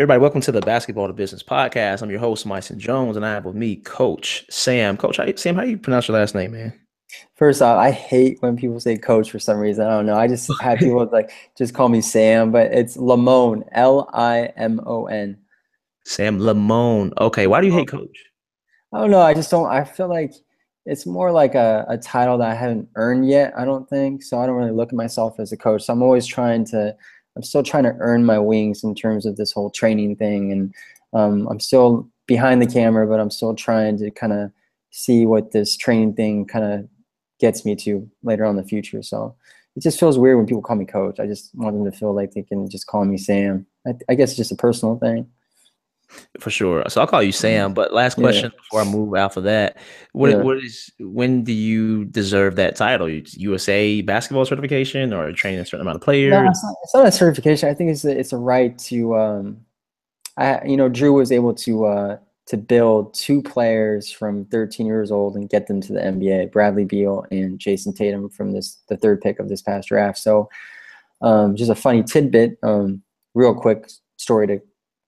Everybody, welcome to the Basketball to Business podcast. I'm your host, Myson Jones, and I have with me Coach Sam. Coach, Sam, how you pronounce your last name, man? First off, I hate when people say coach for some reason. I don't know. I just have people like just call me Sam, but it's Limon, Limon. Sam Limon. Okay, why do you hate Coach? I don't know. I just don't. I feel like it's more like a title that I haven't earned yet. I don't think so. I don't really look at myself as a coach. So I'm always trying to. I'm still trying to earn my wings in terms of this whole training thing, and I'm still behind the camera, but I'm still trying to kind of see what this training thing kind of gets me to later on in the future. So it just feels weird when people call me coach. I just want them to feel like they can just call me Sam. I guess it's just a personal thing. For sure. So I'll call you Sam. But last Yeah, question before I move out of that: yeah. when do you deserve that title? USA basketball certification or training a certain amount of No, players? it's not a certification. I think it's a right to. Drew was able to build two players from 13 years old and get them to the NBA. Bradley Beal and Jason Tatum from the third pick of this past draft. So just a funny tidbit, real quick story to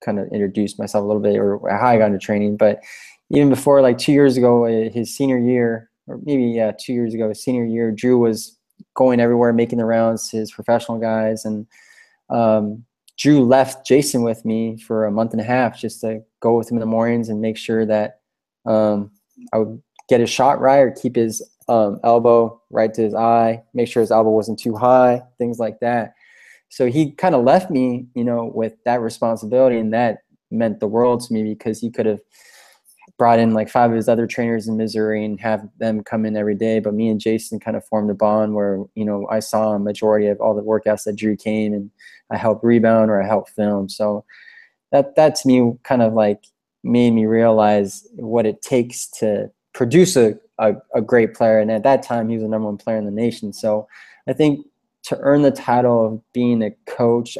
kind of introduce myself a little bit or how I got into training. But even before, like 2 years ago, his senior year, or maybe 2 years ago, his senior year, Drew was going everywhere, making the rounds to his professional guys, and Drew left Jason with me for a month and a half just to go with him in the mornings and make sure that I would get his shot right or keep his elbow right to his eye, make sure his elbow wasn't too high, things like that. So he kind of left me, with that responsibility, and that meant the world to me because he could have brought in like five of his other trainers in Missouri and have them come in every day. But me and Jason kind of formed a bond where, I saw a majority of all the workouts that Drew came, and I helped rebound or I helped film. So that to me kind of like made me realize what it takes to produce a great player. And at that time, he was the number one player in the nation. So I think to earn the title of being a coach,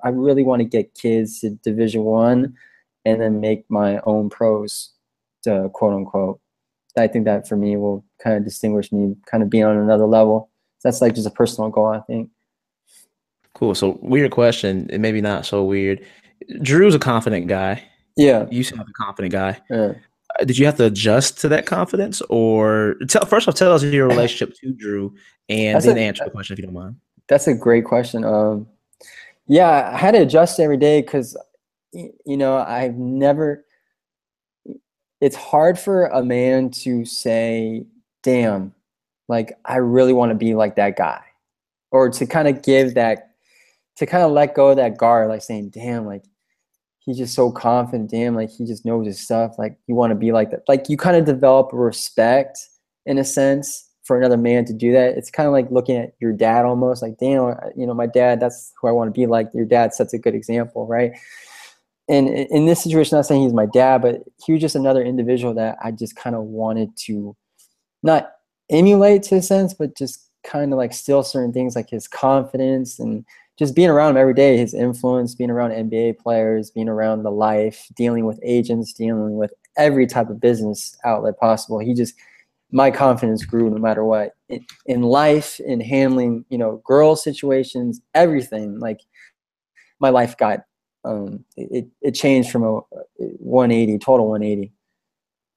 I really want to get kids to Division I and then make my own pros, to quote unquote. I think that for me will kind of distinguish me, kind of being on another level. That's like just a personal goal, I think. Cool. So weird question, and maybe not so weird. Drew's a confident guy. Yeah. You sound like a confident guy. Yeah. Did you have to adjust to that confidence, or first off, tell us your relationship to Drew, and That's then a answer the question if you don't mind. that's a great question. Yeah, I had to adjust every day because I've never. It's hard for a man to say, "Damn, like I really want to be like that guy," or to kind of to kind of let go of that guard, like saying, "Damn, like he's just so confident. Damn, like he just knows his stuff. Like you want to be like that." Like you kind of develop a respect in a sense for another man to do that. It's kind of like looking at your dad almost like, damn, my dad, that's who I want to be like. Your dad sets a good example, right? And in this situation, I'm not saying he's my dad, but he was just another individual that I just kind of wanted to not emulate to a sense, but just kind of like steal certain things like his confidence and just being around him every day, his influence, being around NBA players, being around the life, dealing with agents, dealing with every type of business outlet possible. My confidence grew no matter what in life, in handling, girl situations, everything. Like my life got, it changed from a 180, total 180.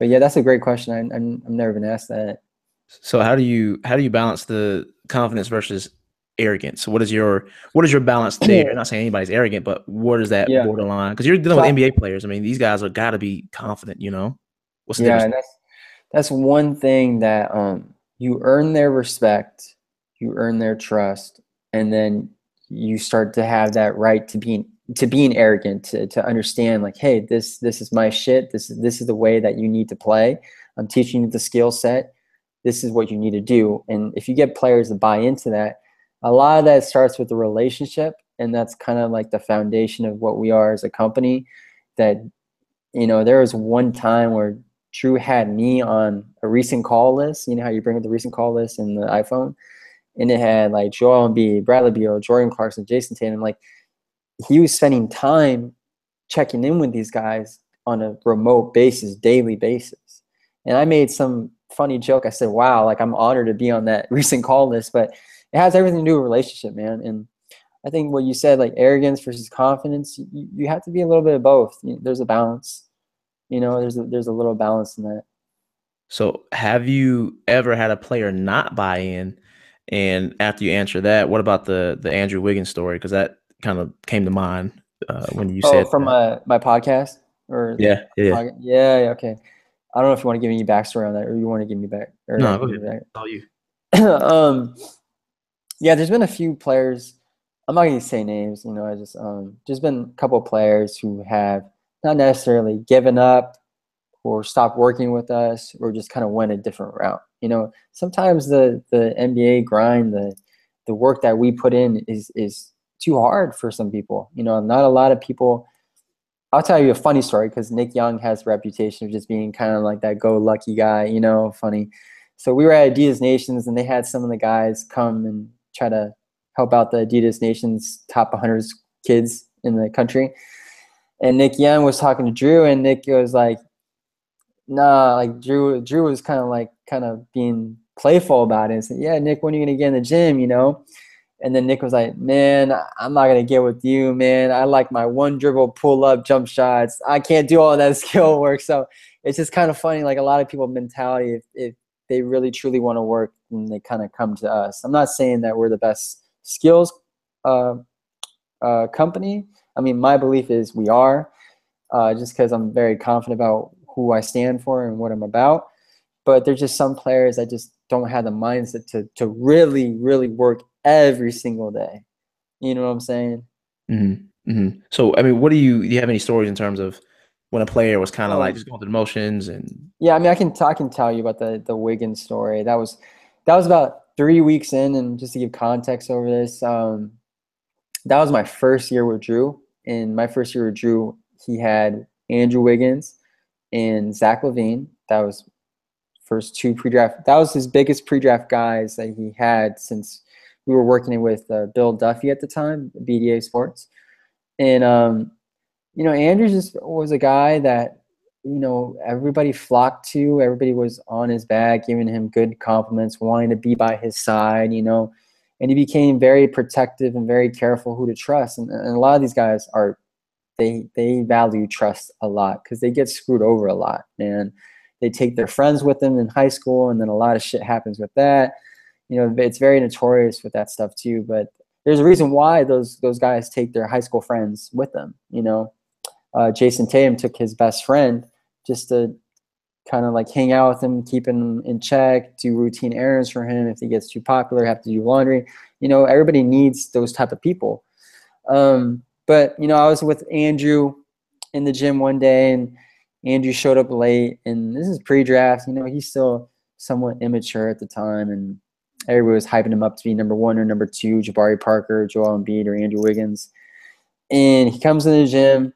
But yeah, that's a great question. I've never been asked that. So how do you balance the confidence versus arrogance? What is your balance there? I'm not saying anybody's arrogant, but what is that Yeah. borderline? Because you're dealing So with NBA players. I mean, these guys are got to be confident. What's the yeah, difference? and that's one thing that you earn their respect, you earn their trust, and then you start to have that right to being arrogant, to understand like, hey, this is my shit. This is the way that you need to play. I'm teaching you the skill set. This is what you need to do. And if you get players to buy into that, a lot of that starts with the relationship, and that's kind of like the foundation of what we are as a company. That there was one time where Drew had me on a recent call list. You know how you bring up the recent call list in the iPhone, and it had like Joel Embiid, Bradley Beal, Jordan Clarkson, Jason Tatum. Like he was spending time checking in with these guys on a remote basis, daily basis. And I made some funny joke. I said, "Wow, like I'm honored to be on that recent call list," but it has everything to do with relationship, man. And I think what you said, like arrogance versus confidence, you have to be a little bit of both. There's a balance. There's a little balance in that. So, have you ever had a player not buy in? And after you answer that, what about the Andrew Wiggins story? Because that kind of came to mind when you Oh, said from that. my podcast or Yeah, yeah. yeah, yeah, okay. I don't know if you want to give me backstory on that, or you want to give me back, or I No, can go give ahead. you back. All you. Yeah, there's been a few players. I'm not gonna say names. I just been a couple of players who have not necessarily given up or stopped working with us or just kind of went a different route. Sometimes the NBA grind, the work that we put in is too hard for some people. Not a lot of people. I'll tell you a funny story because Nick Young has a reputation of just being kind of like that go-lucky guy, funny. So we were at Adidas Nations and they had some of the guys come and try to help out the Adidas Nations top 100 kids in the country. And Nick Young was talking to Drew, and Nick was like, nah, like Drew was kind of being playful about it and said, yeah, Nick, when are you gonna get in the gym? And then Nick was like, man, I'm not gonna get with you, man. I like my one dribble, pull up, jump shots. I can't do all that skill work. So it's just kind of funny, like a lot of people mentality, if they really truly want to work, then they kind of come to us. I'm not saying that we're the best skills uh, company. I mean, my belief is we are, just because I'm very confident about who I stand for and what I'm about. But there's just some players that just don't have the mindset to really, really work every single day. You know what I'm saying? So, I mean, do you have any stories in terms of when a player was kind of like Um, just going through the motions and yeah, I mean, I can tell you about the Wiggins story. That was about 3 weeks in, and just to give context over this, that was my first year with Drew. In my first year with Drew, he had Andrew Wiggins and Zach LaVine. That was first two pre-draft. That was his biggest pre-draft guys that he had since we were working with Bill Duffy at the time, BDA Sports. And Andrew just was a guy that everybody flocked to. Everybody was on his back, giving him good compliments, wanting to be by his side. And he became very protective and very careful who to trust. And a lot of these guys are they value trust a lot because they get screwed over a lot, man. They take their friends with them in high school, and then a lot of shit happens with that. It's very notorious with that stuff too. But there's a reason why those guys take their high school friends with them. Jason Tatum took his best friend just to kind of like hang out with him, keep him in check, do routine errands for him. If he gets too popular, have to do laundry. Everybody needs those type of people. But I was with Andrew in the gym one day, and Andrew showed up late, and this is pre-draft. He's still somewhat immature at the time, and everybody was hyping him up to be number one or number two, Jabari Parker, Joel Embiid, or Andrew Wiggins. And he comes in the gym,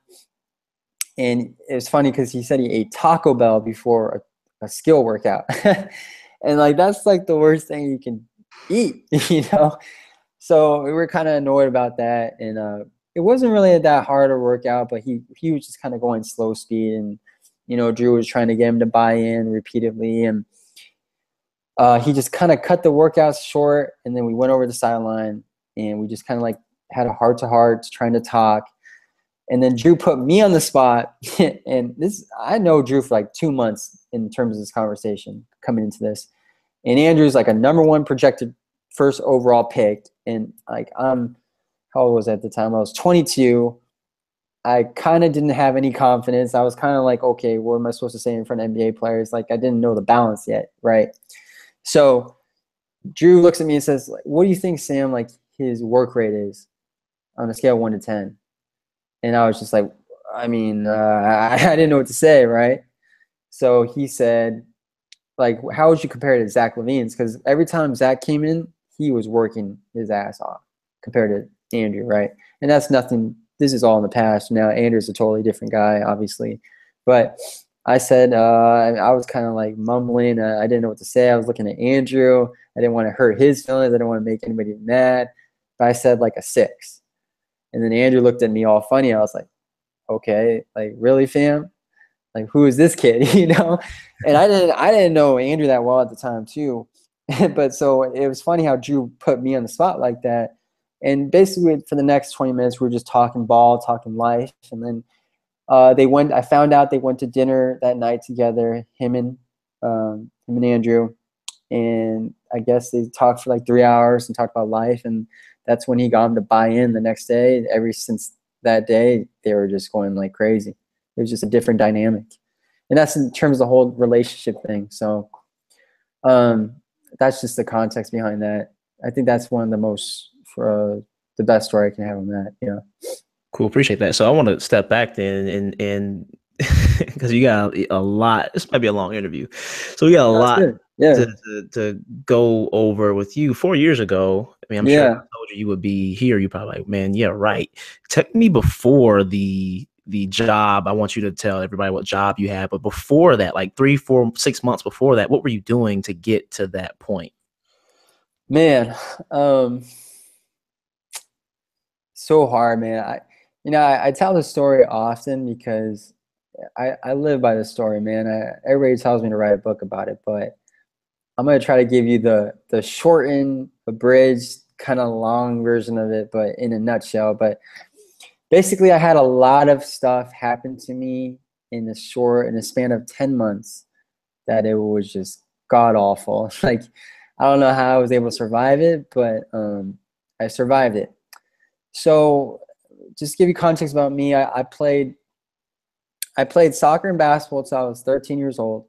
and it was funny because he said he ate Taco Bell before a skill workout, and like that's like the worst thing you can eat. So we were kind of annoyed about that, and it wasn't really that hard a workout, but he was just kind of going slow speed, and Drew was trying to get him to buy in repeatedly, and he just kind of cut the workouts short, and then we went over the sideline, and we just kind of like had a heart to heart trying to talk, and then Drew put me on the spot, and I know Drew for like 2 months in terms of this conversation coming into this, and Andrew's like a number one projected first overall pick, and like how old was I at the time? I was 22. I kind of didn't have any confidence. I was kind of like, okay, what am I supposed to say in front of NBA players? Like I didn't know the balance yet, right? So Drew looks at me and says, like, what do you think, Sam, like his work rate is on a scale of 1 to 10? And I was just like, I mean, I didn't know what to say, right? So he said, like, how would you compare it to Zach LaVine's? Because every time Zach came in, he was working his ass off compared to Andrew, right? And that's nothing. This is all in the past. Now Andrew's a totally different guy, obviously. But I said, I was kind of like mumbling. I didn't know what to say. I was looking at Andrew. I didn't want to hurt his feelings. I didn't want to make anybody mad. But I said like a 6. And then Andrew looked at me all funny. I was like, okay, like really, fam? Like who is this kid? And I didn't know Andrew that well at the time too. But so it was funny how Drew put me on the spot like that. And basically for the next 20 minutes, we were just talking ball, talking life. And then I found out they went to dinner that night together, him and Andrew. And I guess they talked for like 3 hours and talked about life. And that's when he got him to buy in the next day. Ever since that day, they were just going like crazy. It was just a different dynamic. And that's in terms of the whole relationship thing. So that's just the context behind that. I think that's one of the best story I can have on that. Yeah. Cool, appreciate that. So I want to step back then and because you got a lot. This might be a long interview, so we got a That's lot good. Yeah. to go over with you. 4 years ago, I mean, I'm sure if I Yeah. told you would be here, you probably like, man, yeah, right. Take me before the job. I want you to tell everybody what job you had, but before that, like 3, 4, 6 months before that, what were you doing to get to that point? Man, so hard, man. I tell the story often because I live by the story, man. Everybody tells me to write a book about it, but I'm gonna try to give you the shortened, abridged, kind of long version of it, but in a nutshell. But basically, I had a lot of stuff happen to me in a span of 10 months that it was just god awful. Like I don't know how I was able to survive it, but I survived it. So just to give you context about me, I played soccer and basketball until I was 13 years old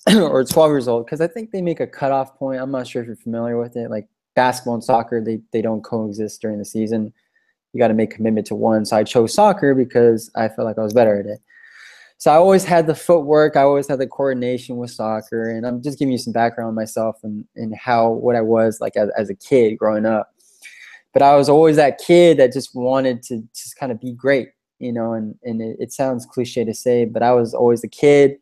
or 12 years old, because I think they make a cutoff point. I'm not sure if you're familiar with it. Like basketball and soccer, they don't coexist during the season. You got to make commitment to one. So I chose soccer because I felt like I was better at it. So I always had the footwork. I always had the coordination with soccer. And I'm just giving you some background on myself and what I was like as a kid growing up. But I was always that kid that just wanted to just kind of be great, and it sounds cliche to say, but I was always a kid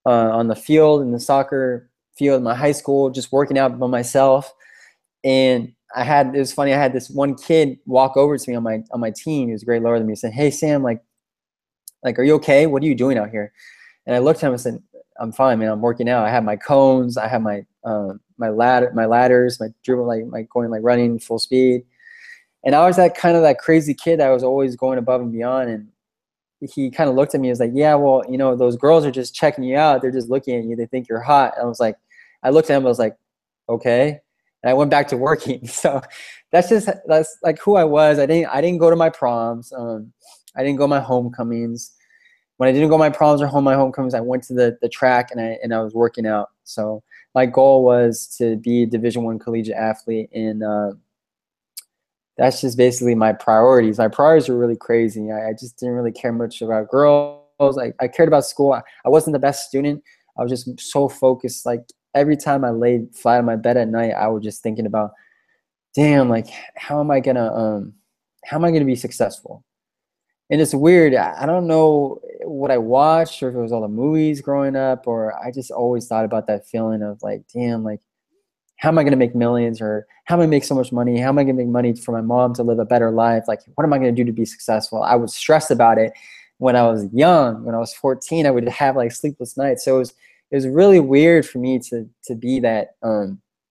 on the field, in the soccer field in my high school, just working out by myself. And it was funny, I had this one kid walk over to me on my team. He was a grade lower than me. He said, "Hey Sam, like, are you okay? What are you doing out here?" And I looked at him and said, "I'm fine, man. I'm working out. I have my cones. I have my ladders, my dribble, like my going like running full speed." And I was that crazy kid that was always going above and beyond. And he kind of looked at me and was like, "Yeah, well, those girls are just checking you out. They're just looking at you. They think you're hot." And I looked at him. I was like, "Okay." And I went back to working. So that's like who I was. I didn't go to my proms. I didn't go to my homecomings. When I didn't go to my proms or my homecomings, I went to the track and I was working out. So my goal was to be a Division I collegiate athlete, and that's just basically my priorities. My priorities were really crazy. I just didn't really care much about girls. I cared about school. I wasn't the best student. I was just so focused. Like every time I laid flat on my bed at night, I was just thinking about, damn, like how am I gonna be successful? And it's weird. I don't know what I watched, or if it was all the movies growing up, or I just always thought about that feeling of like, damn, like how am I going to make millions, or how am I make so much money? How am I going to make money for my mom to live a better life? Like, what am I going to do to be successful? I was stressed about it when I was young. When I was 14, I would have like sleepless nights. So it was really weird for me to be that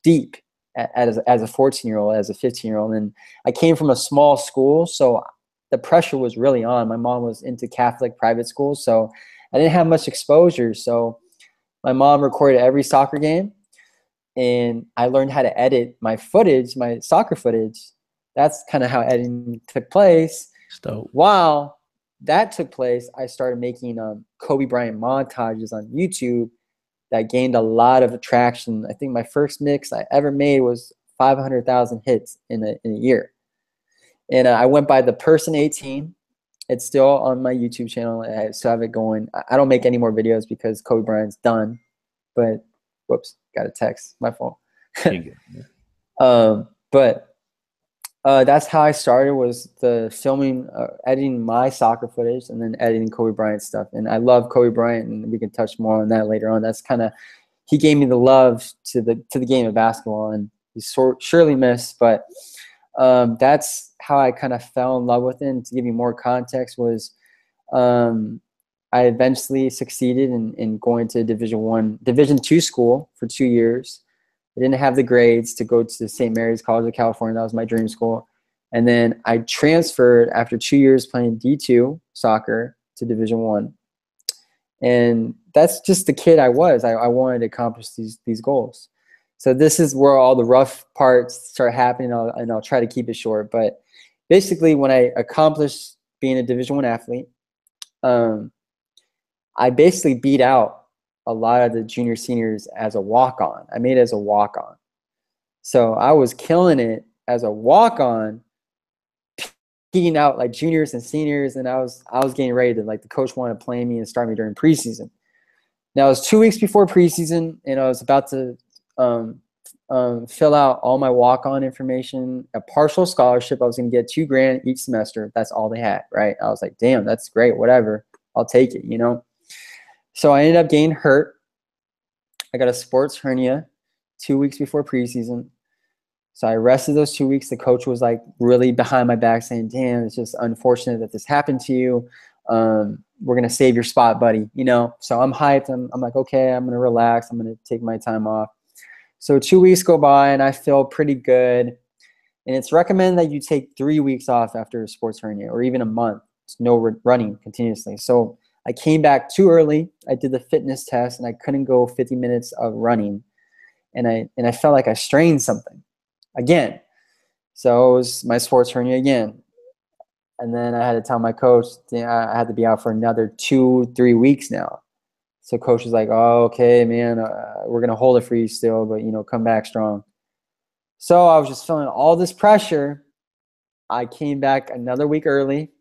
deep as a 14-year-old, as a 15-year-old. And I came from a small school, so the pressure was really on. My mom was into Catholic private schools, so I didn't have much exposure. So my mom recorded every soccer game, and I learned how to edit my footage, my soccer footage. That's kind of how editing took place. So While that took place, I started making Kobe Bryant montages on YouTube that gained a lot of attraction. I think my first mix I ever made was 500,000 hits in a year. And I went by the Person 18. It's still on my YouTube channel. I still have it going. I don't make any more videos because Kobe Bryant's done. But whoops, got a text. My fault. But that's how I started, was the filming, editing my soccer footage, and then editing Kobe Bryant stuff. And I love Kobe Bryant, and we can touch more on that later on. That's kind of, he gave me the love to the game of basketball, and he's surely missed. But that's how I kind of fell in love with it. And to give you more context, was I eventually succeeded in going to Division II school for 2 years. I didn't have the grades to go to St. Mary's College of California. That was my dream school. And then I transferred after 2 years playing D2 soccer to Division One. And that's just the kid I was. I wanted to accomplish these goals. So this is where all the rough parts start happening, and I'll try to keep it short. But basically, when I accomplished being a Division One athlete, I basically beat out a lot of the junior seniors as a walk-on. I made it as a walk-on. So I was killing it as a walk-on, beating out like juniors and seniors, and I was getting ready to, like, the coach wanted to play me and start me during preseason. Now it was 2 weeks before preseason, and I was about to fill out all my walk-on information, a partial scholarship. I was going to get $2,000 each semester. That's all they had, right? I was like, damn, that's great. Whatever, I'll take it, you know? So I ended up getting hurt. I got a sports hernia 2 weeks before preseason. So I rested those 2 weeks. The coach was like really behind my back saying, damn, it's just unfortunate that this happened to you. We're going to save your spot, buddy. You know, so I'm hyped. I'm like, okay, I'm going to relax. I'm going to take my time off. So 2 weeks go by and I feel pretty good. And it's recommended that you take 3 weeks off after a sports hernia, or even a month. It's no running continuously. So I came back too early. I did the fitness test and I couldn't go 50 minutes of running. And I felt like I strained something again. So it was my sports hernia again. And then I had to tell my coach I had to be out for another 2-3 weeks now. So coach was like, oh, okay, man, we're going to hold it for you still, but, you know, come back strong. So I was just feeling all this pressure. I came back another week early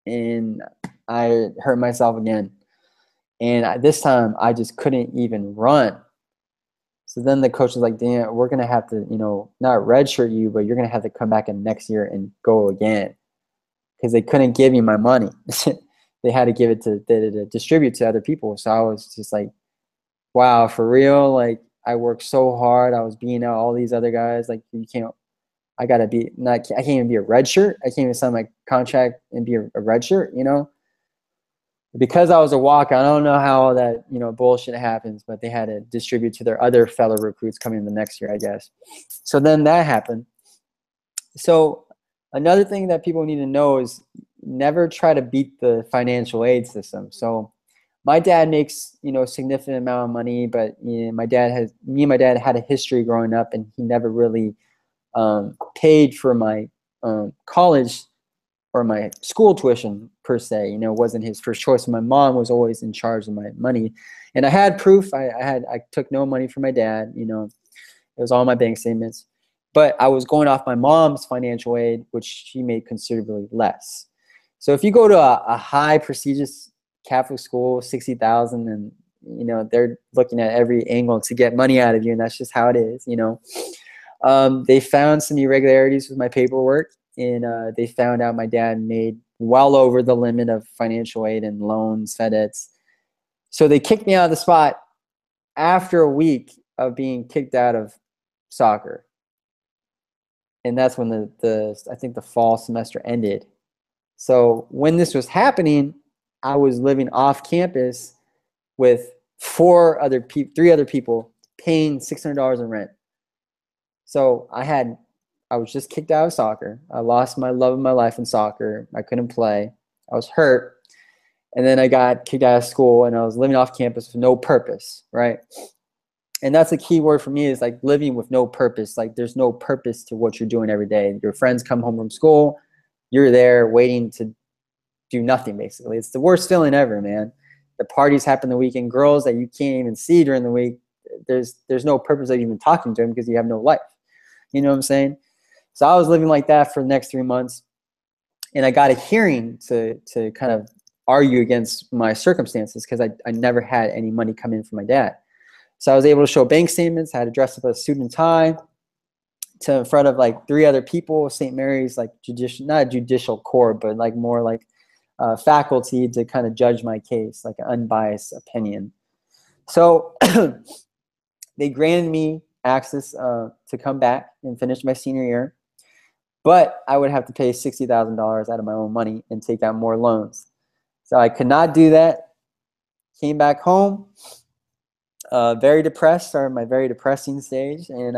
and I hurt myself again. And this time I just couldn't even run. So then the coach was like, damn, we're going to have to, you know, not redshirt you, but you're going to have to come back in next year and go again. Because they couldn't give me my money. They had to give it to distribute to other people. So I was just like, wow, for real? Like, I worked so hard. I was beating out all these other guys. Like, you can't, I got to be, I can't even be a red shirt. I can't even sign my contract and be a red shirt, you know? Because I was a walk, I don't know how that, you know, bullshit happens, but they had to distribute to their other fellow recruits coming in the next year, I guess. So then that happened. So another thing that people need to know is never try to beat the financial aid system. So my dad makes, you know, a significant amount of money, but you know, me and my dad had a history growing up, and he never really paid for my college or my school tuition per se. You know, it wasn't his first choice. My mom was always in charge of my money, and I had proof. I took no money from my dad. You know, it was all my bank statements. But I was going off my mom's financial aid, which she made considerably less. So if you go to a high prestigious Catholic school, 60,000, and you know they're looking at every angle to get money out of you, and that's just how it is. You know, they found some irregularities with my paperwork, and they found out my dad made well over the limit of financial aid and loans, FedEx. So they kicked me out of the spot after a week of being kicked out of soccer. And that's when I think the fall semester ended. So when this was happening, I was living off campus with three other people paying $600 in rent. So I was just kicked out of soccer. I lost my love of my life in soccer. I couldn't play. I was hurt. And then I got kicked out of school, and I was living off campus with no purpose, right? And that's a key word for me, is like living with no purpose. Like there's no purpose to what you're doing every day. Your friends come home from school, you're there waiting to do nothing, basically. It's the worst feeling ever, man. The parties happen the weekend, girls that you can't even see during the week. There's no purpose of even talking to them because you have no life. You know what I'm saying? So I was living like that for the next 3 months, and I got a hearing to kind of argue against my circumstances because I never had any money come in from my dad. So I was able to show bank statements. I had to dress up a suit and tie to in front of like 3 other people, St. Mary's, like not a judicial court, but like more like faculty to kind of judge my case, like an unbiased opinion. So they granted me access to come back and finish my senior year, but I would have to pay $60,000 out of my own money and take out more loans. So I could not do that. Came back home. Very depressed, started my very depressing stage, and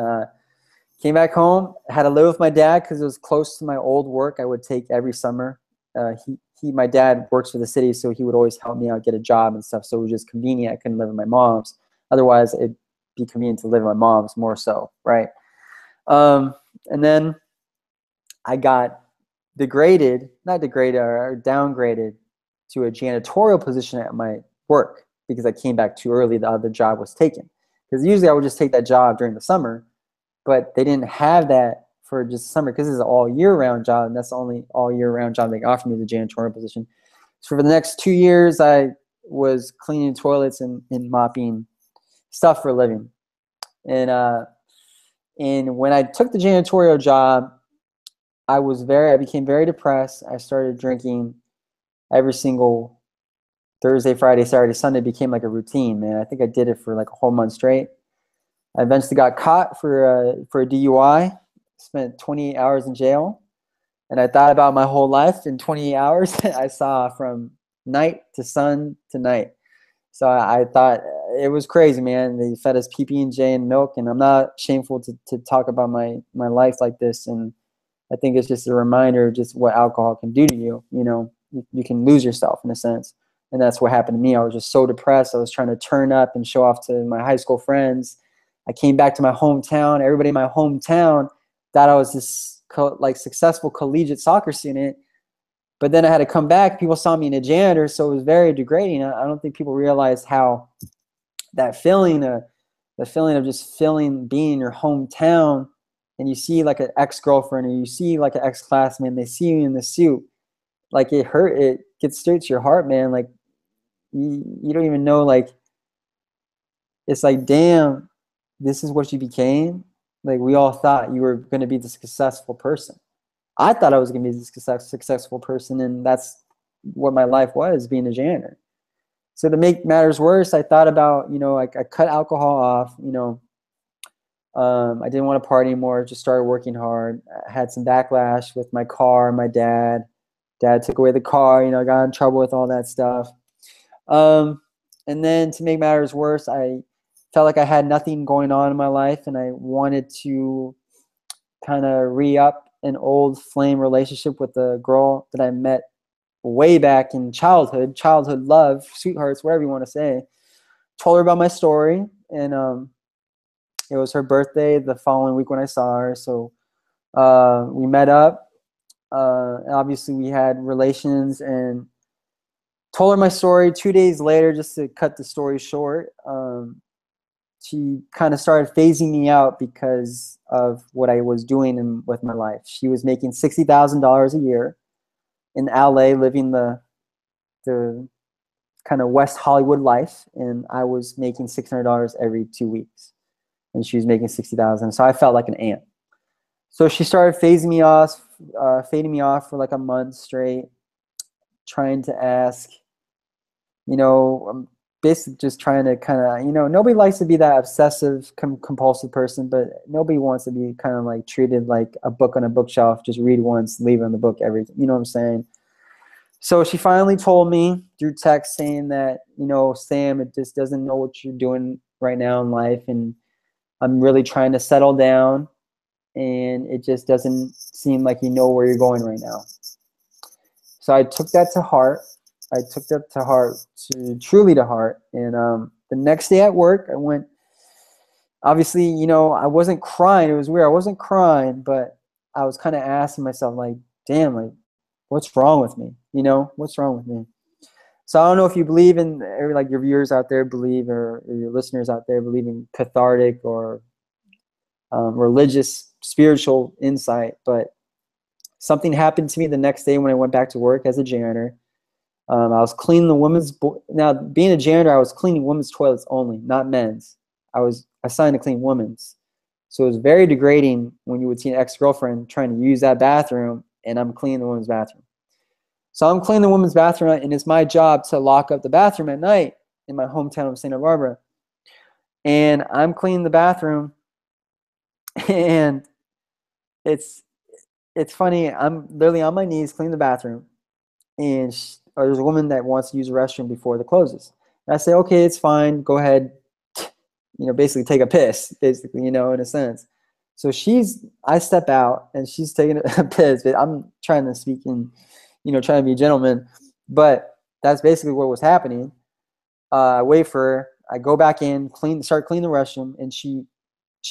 Came back home, had to live with my dad because it was close to my old work I would take every summer. My dad works for the city, so he would always help me out get a job and stuff. So it was just convenient. I couldn't live with my mom's. Otherwise, it'd be convenient to live with my mom's more so, right? And then I got not degraded or downgraded to a janitorial position at my work because I came back too early. The other job was taken. Because usually I would just take that job during the summer, but they didn't have that for just summer because it's an all year round job, and that's the only all year round job they offered me, the janitorial position. So for the next 2 years, I was cleaning toilets and mopping stuff for a living. And when I took the janitorial job, I became very depressed. I started drinking every single Thursday, Friday, Saturday, Sunday. It became like a routine, man. I think I did it for like a whole month straight. I eventually got caught for a DUI, spent 28 hours in jail. And I thought about my whole life in 28 hours. I saw from night to sun to night. So I thought it was crazy, man. They fed us PB&J and milk, and I'm not shameful to talk about my life like this. And I think it's just a reminder of just what alcohol can do to you. You know, you can lose yourself in a sense. And that's what happened to me. I was just so depressed. I was trying to turn up and show off to my high school friends. I came back to my hometown. Everybody in my hometown thought I was this successful collegiate soccer student. But then I had to come back. People saw me in a janitor, so it was very degrading. I don't think people realize how that feeling, the feeling of just being in your hometown, and you see like an ex-girlfriend or you see like an ex-classmate, they see you in the suit, like it gets straight to your heart, man. Like you don't even know, like it's like, damn, this is what you became. Like we all thought you were going to be the successful person. I thought I was going to be the successful person, and that's what my life was, being a janitor. So to make matters worse, I thought about, I cut alcohol off, I didn't want to party anymore, just started working hard. I had some backlash with my car, my dad. Dad took away the car, got in trouble with all that stuff. And then to make matters worse, I felt like I had nothing going on in my life, and I wanted to kind of re-up an old flame relationship with a girl that I met way back in childhood love, sweethearts, whatever you want to say. Told her about my story, and it was her birthday the following week when I saw her. So we met up. Obviously, we had relations, and told her my story. 2 days later, just to cut the story short, she kind of started phasing me out because of what I was doing with my life. She was making $60,000 a year in LA, living the kind of West Hollywood life, and I was making $600 every 2 weeks, and she was making $60,000. So I felt like an ant. So she started fading me off for like a month straight, trying to ask, I'm basically just trying to kind of, nobody likes to be that obsessive, compulsive person, but nobody wants to be kind of like treated like a book on a bookshelf, just read once, leave on the book, everything. You know what I'm saying? So she finally told me through text saying that, Sam, it just doesn't know what you're doing right now in life, and I'm really trying to settle down, and it just doesn't seem like you know where you're going right now. So I took that to heart. Truly to heart. And the next day at work, I went, obviously, I wasn't crying. It was weird. I wasn't crying, but I was kind of asking myself, like, damn, like, what's wrong with me? What's wrong with me? So I don't know if you believe in, like your viewers out there believe, or your listeners out there believe in cathartic or religious, spiritual insight, but something happened to me the next day when I went back to work as a janitor. I was cleaning the women's. Now, being a janitor, I was cleaning women's toilets only, not men's. I was assigned to clean women's. So it was very degrading when you would see an ex-girlfriend trying to use that bathroom, and I'm cleaning the women's bathroom. So I'm cleaning the women's bathroom, and it's my job to lock up the bathroom at night in my hometown of Santa Barbara. And I'm cleaning the bathroom, and it's funny. I'm literally on my knees cleaning the bathroom, and there's a woman that wants to use the restroom before it closes. And I say, okay, it's fine. Go ahead. Basically take a piss, basically, in a sense. So I step out and she's taking a piss, but I'm trying to speak in, trying to be a gentleman. But that's basically what was happening. I wait for her. I go back in, start cleaning the restroom, and she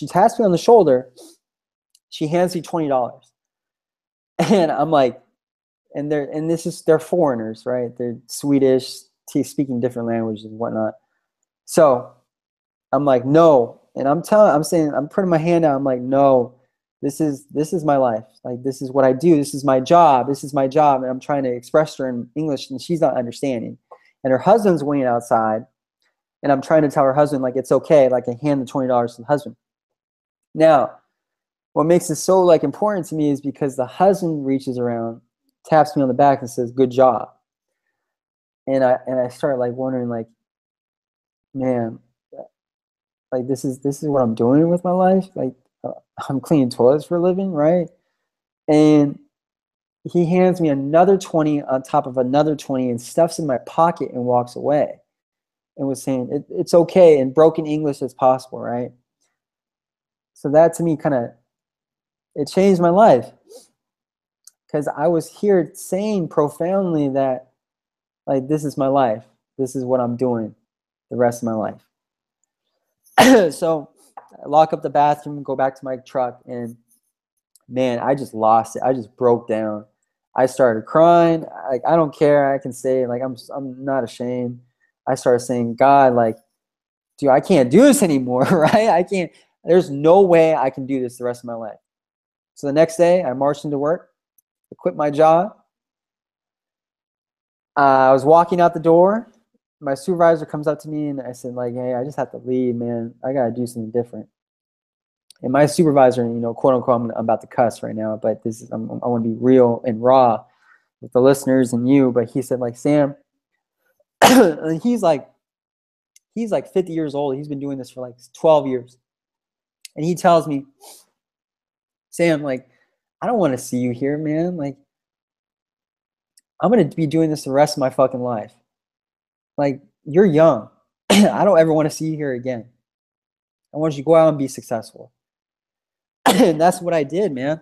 taps me on the shoulder. She hands me $20, and I'm like, they're foreigners, right? They're Swedish, speaking different languages and whatnot. So I'm like, no, and I'm putting my hand out. I'm like, no, this is my life. Like, this is what I do. This is my job. This is my job, and I'm trying to express to her in English, and she's not understanding. And her husband's waiting outside. And I'm trying to tell her husband, like, it's okay. Like, I hand the $20 to the husband. Now, what makes this so, like, important to me is because the husband reaches around, taps me on the back and says, good job. And I start, like, wondering, like, man, like, this is what I'm doing with my life. Like, I'm cleaning toilets for a living, right? And he hands me another 20 on top of another 20 and stuffs in my pocket and walks away. And was saying it's okay in broken English as possible, right? So that to me it changed my life, because I was here saying profoundly that, like, this is my life. This is what I'm doing the rest of my life. So I lock up the bathroom and go back to my truck, and man, I just lost it. I just broke down. I started crying. Like, I don't care. I can say, like, I'm not ashamed. I started saying, God, like, dude, I can't do this anymore, right? I can't, there's no way I can do this the rest of my life. So the next day, I marched into work, I quit my job. I was walking out the door. My supervisor comes up to me and I said, like, hey, I just have to leave, man. I got to do something different. And my supervisor, quote unquote, I'm about to cuss right now, but I want to be real and raw with the listeners and you. But he said, like, Sam, and he's like 50 years old. He's been doing this for like 12 years. And he tells me, Sam, like, I don't want to see you here, man. Like, I'm going to be doing this the rest of my fucking life. Like, you're young. I don't ever want to see you here again. I want you to go out and be successful. And that's what I did, man.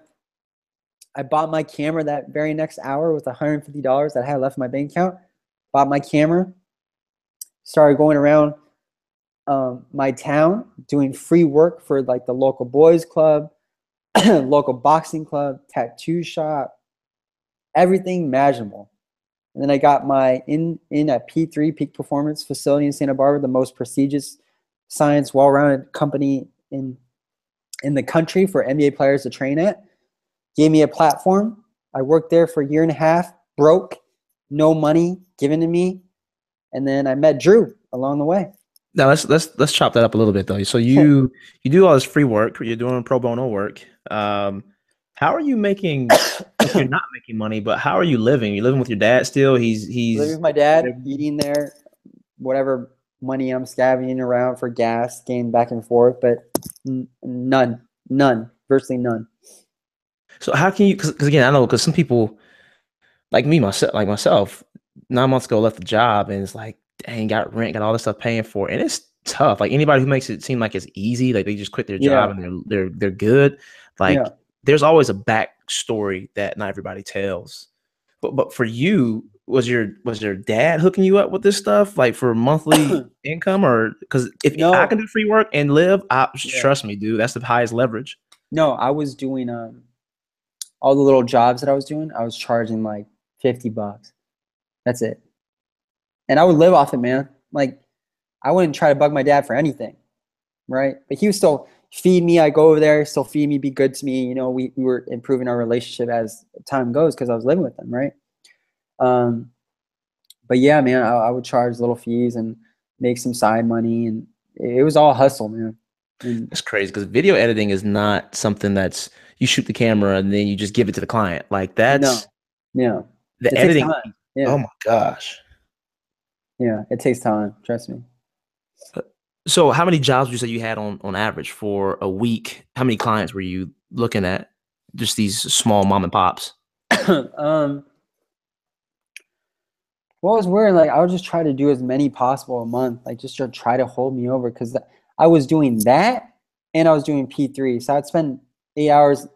I bought my camera that very next hour with $150 that I had left in my bank account. Bought my camera. Started going around my town doing free work for, like, the local boys club, local boxing club, tattoo shop, everything imaginable. And then I got my in at P3, Peak Performance Facility in Santa Barbara, the most prestigious science, well-rounded company in the country for NBA players to train at. Gave me a platform. I worked there for a year and a half, broke, no money given to me. And then I met Drew along the way. Now let's chop that up a little bit though. So you do all this free work, you're doing pro bono work. How are you making? If you're not making money, but how are you living? You living with your dad still? He's living with my dad, eating there, whatever money I'm scavenging around for gas, getting back and forth, but none, virtually none. So how can you? Because again, I know because some people like myself, 9 months ago left the job and it's like, dang, got rent, got all this stuff paying for, and it's tough. Like anybody who makes it seem like it's easy, like they just quit their job and they're good. Like there's always a backstory that not everybody tells. But for you, was your dad hooking you up with this stuff like for monthly income, or because if I can do free work and live, trust me, dude, that's the highest leverage. No, I was doing all the little jobs that I was doing. I was charging like $50. That's it. And I would live off it, man. Like, I wouldn't try to bug my dad for anything, right? But he would still feed me. I go over there, still feed me, be good to me. We were improving our relationship as time goes because I was living with them, right? But yeah, man, I would charge little fees and make some side money, and it was all hustle, man. That's crazy because video editing is not something that's you shoot the camera and then you just give it to the client. Like that's the editing. Yeah. Oh my gosh. Yeah, it takes time. Trust me. So how many jobs would you say you had on average for a week? How many clients were you looking at? Just these small mom and pops? Well, it was weird. Like, I would just try to do as many possible a month. Like, just to try to hold me over, because I was doing that and I was doing P3. So I'd spend 8 hours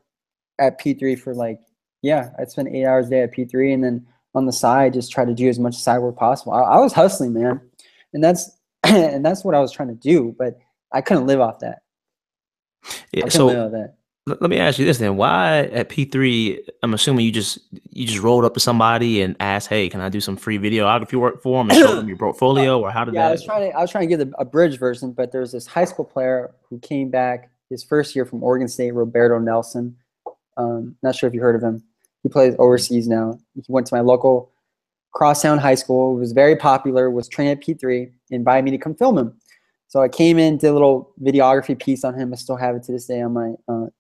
at P3 for like, yeah, I'd spend 8 hours a day at P3, and then on the side, just try to do as much side work possible. I was hustling, man, and that's and that's what I was trying to do, but I couldn't live off that. Yeah. I couldn't live So off that. let me ask you this then. Why at P3, I'm assuming you just rolled up to somebody and asked, "Hey, can I do some free videography work for them?" and showed them your portfolio, or how did Yeah, that? I was trying to get a bridge version, but there was this high school player who came back his first year from Oregon State, Roberto Nelson. Not sure if you heard of him. He plays overseas now. He went to my local Crosstown High School. Was very popular. Was training at P3. Invited me to come film him. So I came in, did a little videography piece on him. I still have it to this day on my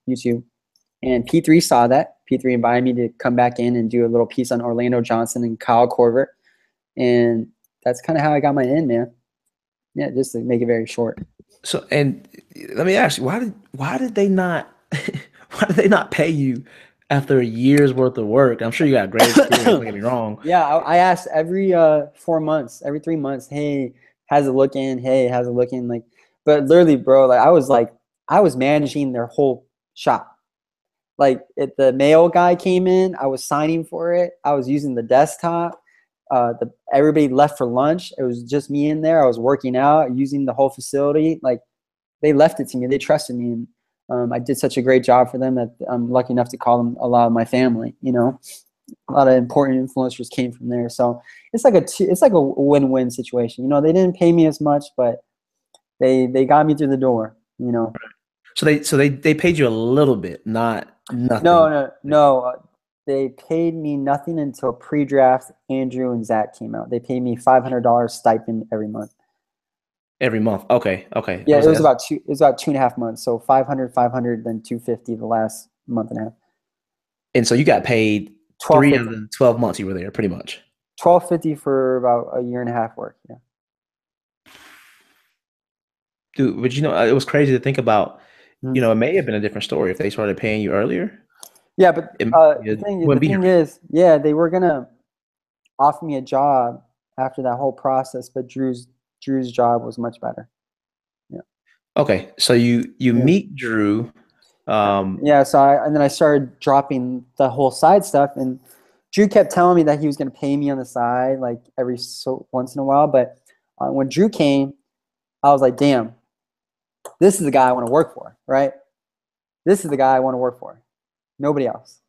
YouTube. And P3 saw that. P3 invited me to come back in and do a little piece on Orlando Johnson and Kyle Korver. And that's kind of how I got my in, man. Yeah, just to make it very short. So, and let me ask you, why did they not why did they not pay you after a year's worth of work? I'm sure you got great experience. Don't get me wrong. Yeah, I asked every 4 months, every 3 months, hey, how's it looking? Hey, how's it looking? But literally, bro, I was managing their whole shop. Like, if the mail guy came in, I was signing for it. I was using the desktop. Everybody left for lunch. It was just me in there. I was working out, using the whole facility. Like, they left it to me. They trusted me, and I did such a great job for them that I'm lucky enough to call them a lot of my family. A lot of important influencers came from there. So it's like a win-win situation. They didn't pay me as much, but they got me through the door. So they paid you a little bit, not No, nothing. no, no. They paid me nothing until pre-draft Andrew and Zach came out. They paid me $500 stipend every month. Every month. Okay, okay. I Yeah, was like, it was about 2.5 months. So 500, then 250 the last month and a half. and so you got paid 3 of 1250. the 12 months you were there, pretty much. 1250 for about a year and a half work. Yeah. Dude, but it was crazy to think about. Mhm. It may have been a different story if they started paying you earlier. Yeah, but It, the it thing the wouldn't be thing here. is, yeah, they were gonna offer me a job after that whole process, but Drew's job was much better. Yeah. Okay, so you Yeah. meet Drew. Um, Yeah, and then I started dropping the whole side stuff, and Drew kept telling me that he was going to pay me on the side, like every so once in a while. But when Drew came, I was like, damn, this is the guy I want to work for, right? This is the guy I want to work for. Nobody else.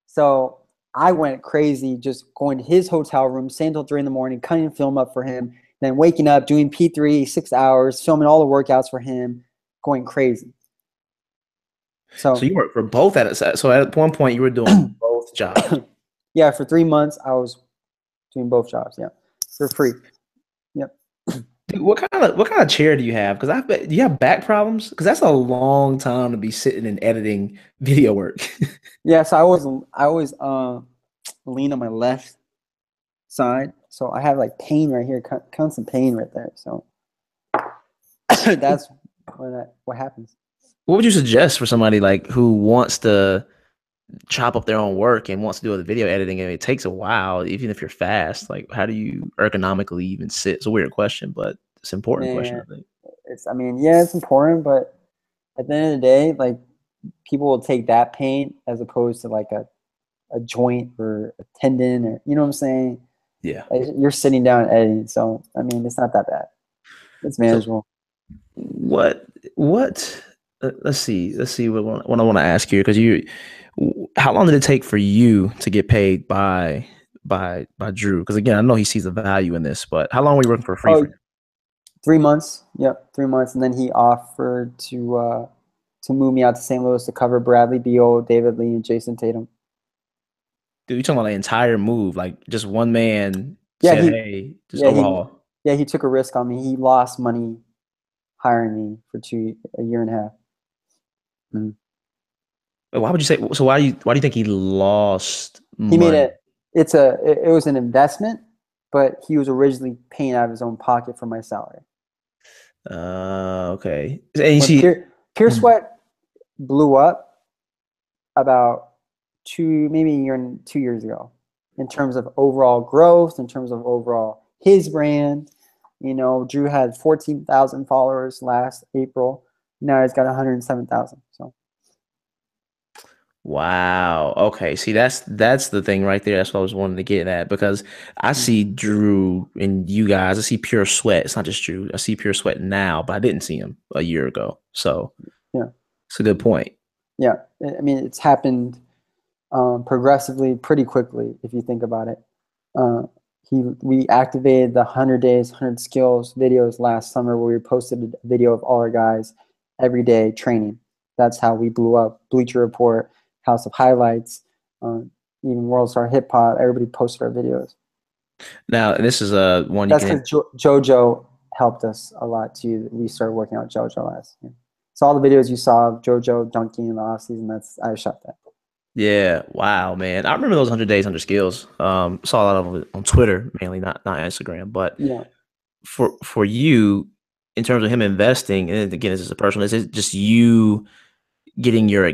So I went crazy, just going to his hotel room, staying until 3 in the morning, cutting film up for him, then waking up, doing P3, 6 hours, filming all the workouts for him, going crazy. so So you worked for both so at one point you were doing both jobs. yeah, for 3 months I was doing both jobs. Yeah, for free. Yep. Dude, what kind of chair do you have? Because I bet do you have back problems? Because that's a long time to be sitting and editing video work. Yeah, so I always lean on my left side, so I have like pain right here, constant pain right there. So that's what happens. What would you suggest for somebody like who wants to chop up their own work and wants to do the video editing and it takes a while, even if you're fast? Like, how do you ergonomically even sit? It's a weird question, but it's an important question, Man, I think. I mean, yeah, it's important, but at the end of the day, like, people will take that pain as opposed to like a joint or a tendon, or you know what I'm saying? Yeah. Like, you're sitting down and editing, so I mean, it's not that bad. It's So manageable. what let's see what I want to ask here because how long did it take for you to get paid by Drew? Because again, I know he sees the value in this, but how long were you working for free for Oh, him? 3 months. Yep, 3 months, and then he offered to move me out to St. Louis to cover Bradley Beal, David Lee, and Jason Tatum. Dude, you talking about the entire move? Like just one man Yeah, said, "Hey, just yeah he overhaul." he took a risk on me. He lost money hiring me for a year and a half. Mhm. But why would you say so? Why do you think he lost He made money? it was an investment, but he was originally paying out of his own pocket for my salary. Okay. And you When see, Pure mhm. Sweat blew up about maybe a year and 2 years ago, in terms of overall growth, in terms of overall his brand. Drew had 14,000 followers last April. Now he's got 107,000. So Wow. Okay. See, that's the thing right there. That's what I was wanting to get at because I Mm. see Drew and you guys. I see pure sweat. It's not just Drew. I see pure sweat now, but I didn't see him a year ago. So Yeah, it's a good point. yeah. I mean, it's happened progressively, pretty quickly if you think about it. Uh, we activated the 100 days, 100 skills videos last summer where we posted a video of all our guys every day training. That's how we blew up. Bleacher Report, House of Highlights, even World Star Hip Hop. Everybody posted our videos. Now, this is one you That's can. because JoJo helped us a lot too. We started working out JoJo last year. So all the videos you saw of JoJo dunking in the off season, I shot that. Yeah. Wow, man. I remember those 100 days, 100 skills. Saw a lot of it on Twitter mainly, not Instagram. But Yeah. for you, in terms of him investing, and again, this is a personal. Is it just you getting your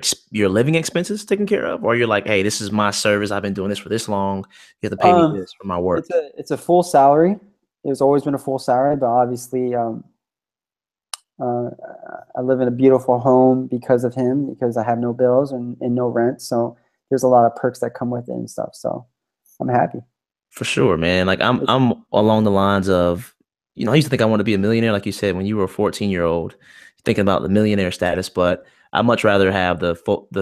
living expenses taken care of, or you're like, hey, this is my service. I've been doing this for this long. You have to pay me Um, this for my work. it's a full salary. It's always been a full salary, but obviously, uh, I live in a beautiful home because of him, because I have no bills and no rent. So there's a lot of perks that come with it and stuff. So I'm happy. For sure, man. Like It's, I'm along the lines of, I used to think I wanted to be a millionaire, like you said, when you were a 14-year-old, thinking about the millionaire status, but I much rather have the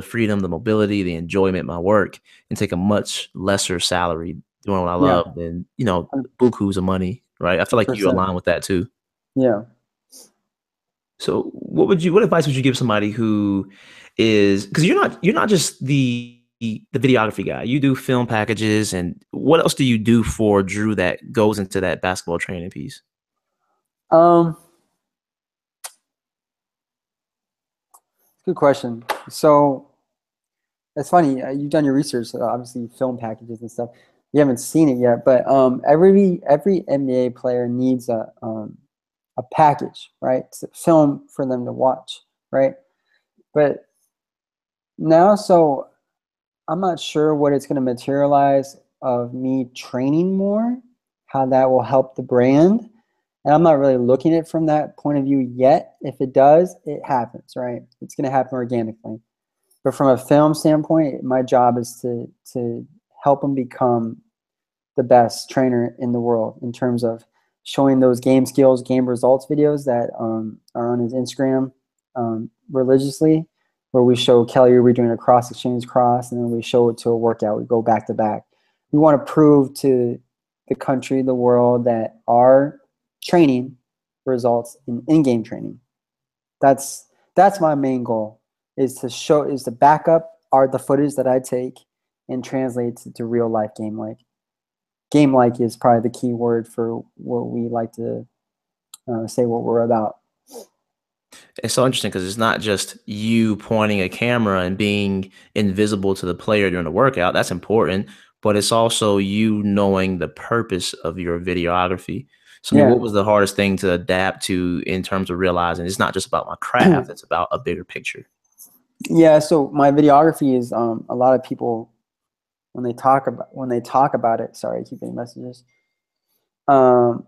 freedom, the mobility, the enjoyment of my work and take a much lesser salary doing what I yeah, love than, one bukus of money, right? I feel hundred like you percent. align with that too. Yeah. So what advice would you give somebody who is, because you're not just the videography guy. You do film packages, and what else do you do for Drew that goes into that basketball training piece? Um, Good question. So it's funny. You've done your research, so obviously film packages and stuff. You haven't seen it yet, but every NBA player needs a package, right? It's a film for them to watch, right? But now, so I'm not sure what it's going to materialize of me training more, how that will help the brand. And I'm not really looking at it from that point of view yet. If it does, it happens, right? It's going to happen organically. But from a film standpoint, my job is to help them become the best trainer in the world in terms of showing those game skills, game results videos that are on his Instagram religiously, where we show Kelly we're doing a cross exchange cross, and then we show it to a workout. We go back to back. We want to prove to the country, the world, that our training results in in-game training. That's that's my main goal is to back up the footage that I take and translate to real life game like. Game like is probably the key word for what we like to say what we're about. It's so interesting because it's not just you pointing a camera and being invisible to the player during the workout. That's important, but it's also you knowing the purpose of your videography. So, I mean, Yeah. what was the hardest thing to adapt to in terms of realizing it's not just about my craft, it's about a bigger picture? Yeah, so my videography is a lot of people when they talk about it, sorry, I keep getting messages. Um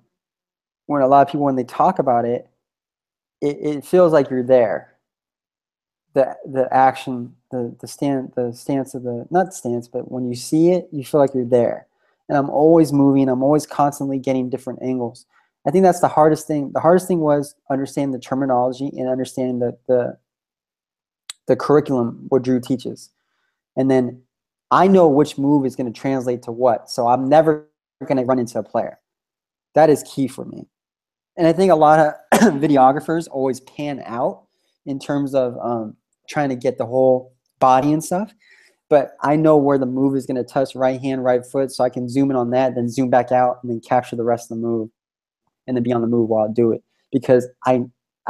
when a lot of people when they talk about it, it feels like you're there. The action, the stance of the not stance, but when you see it, you feel like you're there. And I'm always moving, I'm always constantly getting different angles. I think that's the hardest thing. The hardest thing was understanding the terminology and understanding the curriculum what Drew teaches. And then I know which move is going to translate to what. So I'm never going to run into a player. That is key for me. And I think a lot of videographers always pan out in terms of trying to get the whole body and stuff. But I know where the move is going to touch right hand, right foot, so I can zoom in on that, then zoom back out, and then capture the rest of the move, and then be on the move while I do it. Because I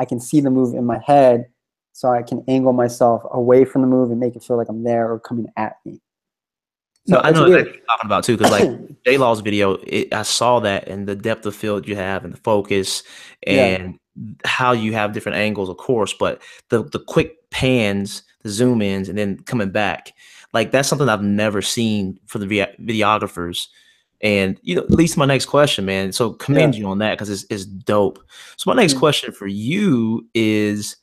can see the move in my head, so I can angle myself away from the move and make it feel like I'm there or coming at me. No, So I it's know exactly weird. what you're talking about too, because like J Law's video, I saw that and the depth of field you have and the focus Yeah, and how you have different angles, of course, but the quick pans, the zoom ins, and then coming back, like that's something I've never seen for the videographers. And at least my next question, man. So yeah. commend you on that because it's dope. So my next Mm. question for you is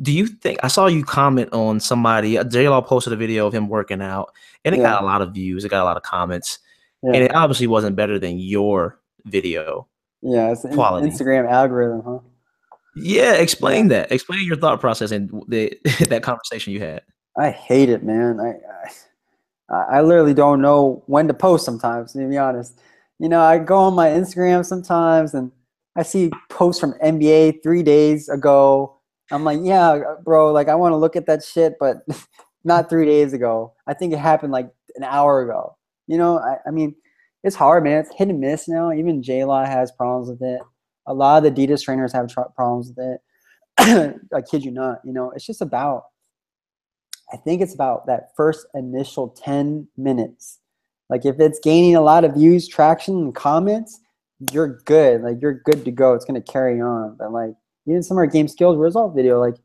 Do you think I saw you comment on somebody? J Law posted a video of him working out, and it Yeah, got a lot of views. It got a lot of comments, and yeah, it obviously wasn't better than your video yeah. It's an quality. Instagram algorithm, huh? Yeah, Yeah, explain that. Explain your thought process and that conversation you had. I hate it, man. I literally don't know when to post sometimes, to be honest. I go on my Instagram sometimes and I see posts from NBA 3 days ago. I'm like, yeah, bro, like I want to look at that shit, but not 3 days ago. I think it happened like an hour ago. I mean, it's hard, man. It's hit and miss now. Even J-Law has problems with it. A lot of the Adidas trainers have problems with it. I kid you not. It's just about I think it's about that first initial 10 minutes. Like if it's gaining a lot of views, traction, and comments, you're good. Like you're good to go. It's gonna carry on. But like even some of our game skills result video, like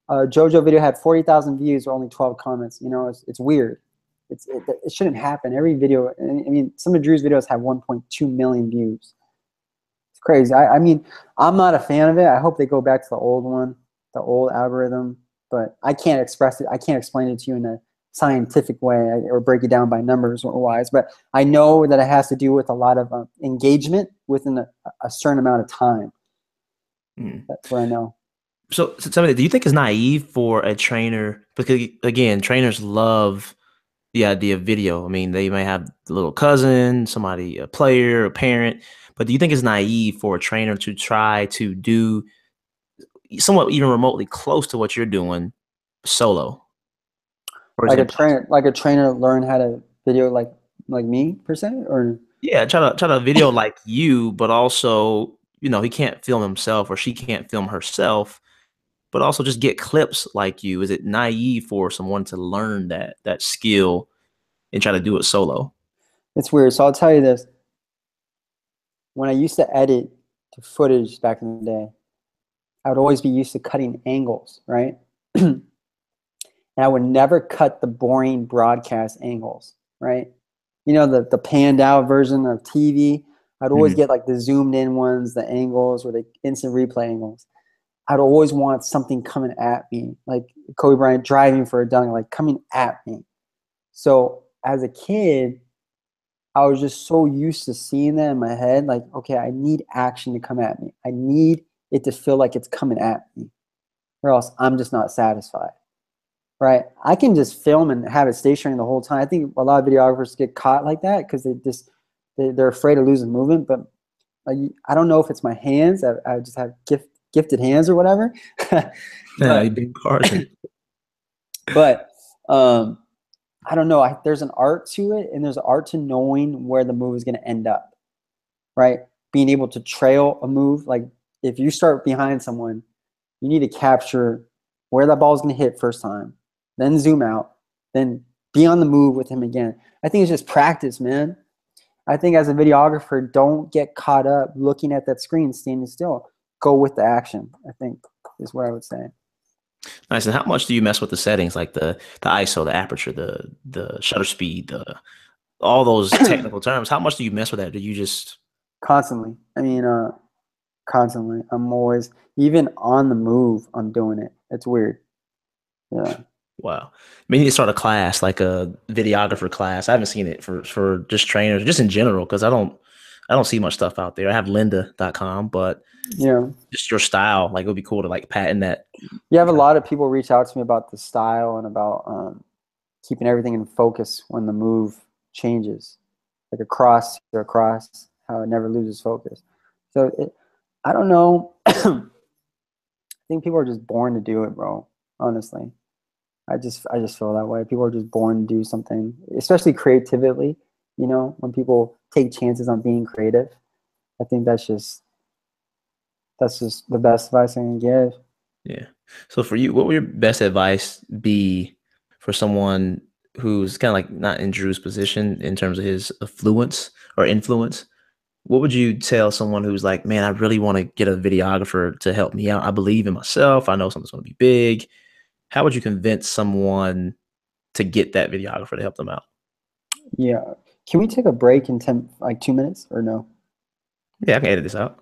JoJo video had 40,000 views or only 12 comments. It's weird. It shouldn't happen. Every video, I mean, some of Drew's videos have 1.2 million views. It's crazy. I mean, I'm not a fan of it. I hope they go back to the old one, the old algorithm. But I can't express it. I can't explain it to you in a scientific way or break it down by numbers or wise. But I know that it has to do with a lot of engagement within a certain amount of time. Mm. That's what I know. So tell me, do you think it's naive for a trainer? Because again, trainers love the idea of video. I mean, they may have a little cousin, somebody, a player, a parent, but do you think it's naive for a trainer to try to do somewhat even remotely close to what you're doing solo? Or is Like it a impossible? trainer learn how to video like me per se or Yeah, try to video like you, but also, he can't film himself or she can't film herself, but also just get clips like you. Is it naive for someone to learn that skill and try to do it solo? it's weird. So I'll tell you this. When I used to edit to footage back in the day, I would always be used to cutting angles, right? And I would never cut the boring broadcast angles, right? The panned out version of TV. I'd always Mhm. get like the zoomed in ones, the angles or the instant replay angles. I'd always want something coming at me, like Kobe Bryant driving for a dunk, like coming at me. So as a kid, I was just so used to seeing that in my head, like, okay, I need action to come at me. I need it to feel like it's coming at me, or else I'm just not satisfied. Right. I can just film and have it stationary the whole time. I think a lot of videographers get caught like that because they're afraid of losing movement. But I don't know if it's my hands. I just have gifted hands or whatever. Yeah, but you big Carson. but I don't know. There's an art to it, and there's an art to knowing where the move is going to end up. Right. Being able to trail a move. Like if you start behind someone, you need to capture where that ball is going to hit first time, then zoom out, then be on the move with him again. I think it's just practice, man. I think as a videographer, don't get caught up looking at that screen, standing still. Go with the action, I think is what I would say. Nice. And how much do you mess with the settings, like the ISO, the aperture, the shutter speed, the all those technical terms? How much do you mess with that? Do you just Constantly. I mean, constantly. I'm always, even on the move, I'm doing it. It's weird. Yeah. wow? I mean, you need to start a class, like a videographer class. I haven't seen it for just trainers, just in general, because I don't see much stuff out there. I have lynda.com, but Yeah. just your style, like it would be cool to like patent that. You have a lot of people reach out to me about the style and about keeping everything in focus when the move changes, like a cross to a cross, how it never loses focus. So I don't know. I think people are just born to do it, bro. Honestly, I just feel that way. People are just born to do something, especially creatively. When people take chances on being creative, I think that's just the best advice I can give. Yeah. So for you, what would your best advice be for someone who's kind of like not in Drew's position in terms of his affluence or influence? What would you tell someone who's like, man, I really want to get a videographer to help me out. I believe in myself. I know something's going to be big. How would you convince someone to get that videographer to help them out? Yeah. Can we take a break in 10, like 2 minutes or no? Yeah, I can edit this out.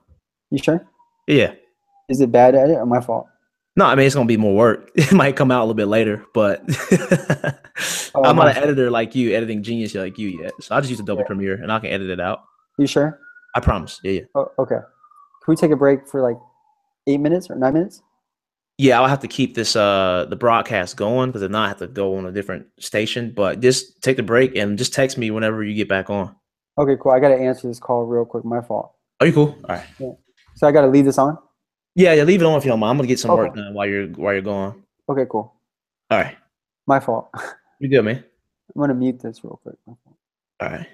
You sure? Yeah. Is it bad at it or my fault? No, I mean it's gonna be more work. It might come out a little bit later, but Oh, I'm not my an editor like you, editing genius like you yet. So I just use Adobe yeah. Premiere and I can edit it out. You sure? I promise. Yeah, yeah. Oh, okay. Can we take a break for like 8 minutes or 9 minutes? Yeah, I'll have to keep this the broadcast going because if not, I have to go on a different station. But just take the break and just text me whenever you get back on. Okay, cool. I gotta answer this call real quick. My fault. Are you cool? All right. Yeah. So I gotta leave this on? Yeah, yeah. Leave it on if you don't mind. I'm gonna get some Okay. work done while you're gone. Okay, cool. All right. My fault. You good, man? I'm gonna mute this real quick. My fault. All right.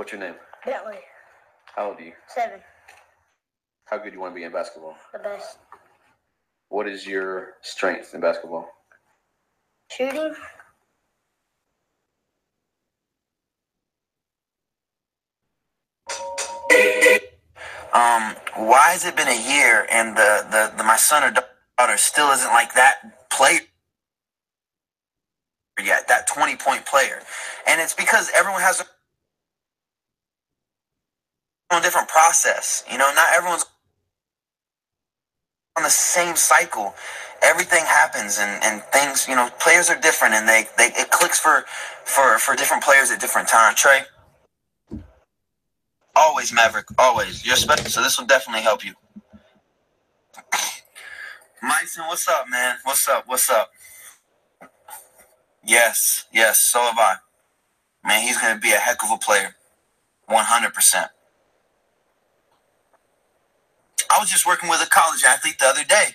What's your name? Bentley. How old are you? 7. How good do you want to be in basketball? The best. What is your strength in basketball? Shooting. Why has it been a year and the my son or daughter still isn't like that player yet, that 20-point player? And it's because everyone has a different process. You know, not everyone's on the same cycle. Everything happens and things, you know, players are different and they it clicks for different players at different times. Trey? Always, Maverick, always. You're special, so this will definitely help you. Myson, what's up, man? What's up? What's up? Yes, so have I. Man, he's going to be a heck of a player. 100%. I was just working with a college athlete the other day,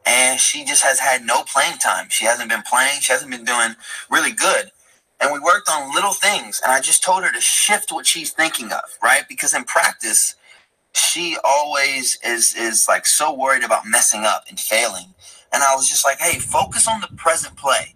and she just has had no playing time. She hasn't been playing. She hasn't been doing really good. And we worked on little things, and I just told her to shift what she's thinking of, right? Because in practice, she always is like so worried about messing up and failing. And I was just like, hey, focus on the present play.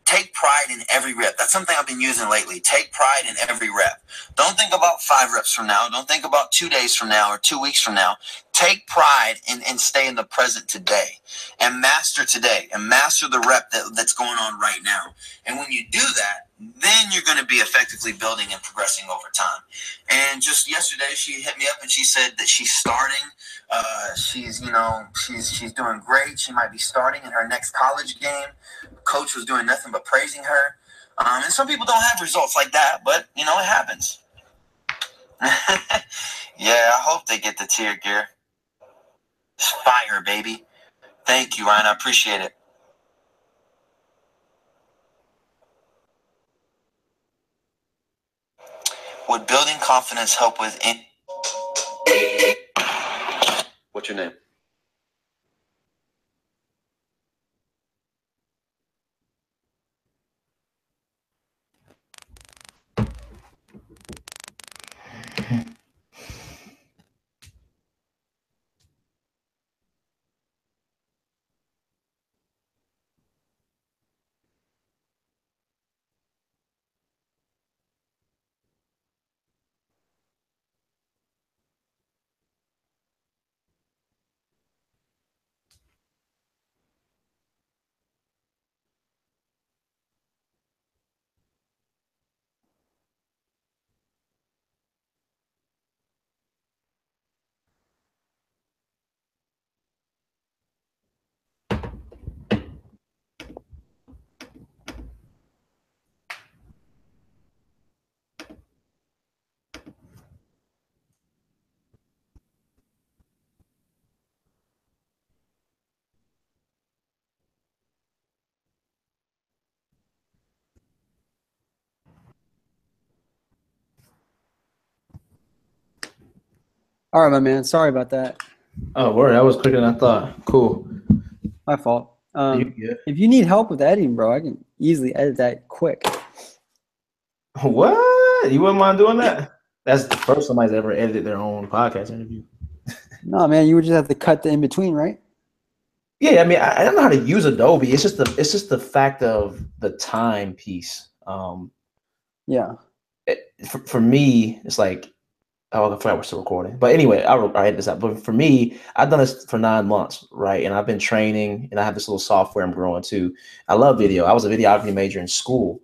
Take pride in every rep. That's something I've been using lately. Take pride in every rep. Don't think about 5 reps from now. Don't think about 2 days from now or 2 weeks from now. Take pride and stay in the present today and master today and master the rep that's going on right now. And when you do that, then you're going to be effectively building and progressing over time. And just yesterday, she hit me up and she said that she's starting. She's doing great. She might be starting in her next college game. Coach was doing nothing but praising her. And some people don't have results like that, but, you know, it happens. Yeah, I hope they get the tier gear. Fire, baby. Thank you, Ryan. I appreciate it. Would building confidence help with What's your name? All right, my man. Sorry about that. Oh, word. That was quicker than I thought. Cool. My fault. You good? If you need help with editing, bro, I can easily edit that quick. What? You wouldn't mind doing that? That's the first somebody's ever edited their own podcast interview. No, man, you would just have to cut the in between, right? Yeah, I mean, I don't know how to use Adobe. It's just the fact of the time piece. Yeah. For me, it's like, oh, I forgot we're still recording. But anyway, I'll edit this out. But for me, I've done this for 9 months, right? And I've been training, and I have this little software I'm growing too. I love video. I was a videography major in school,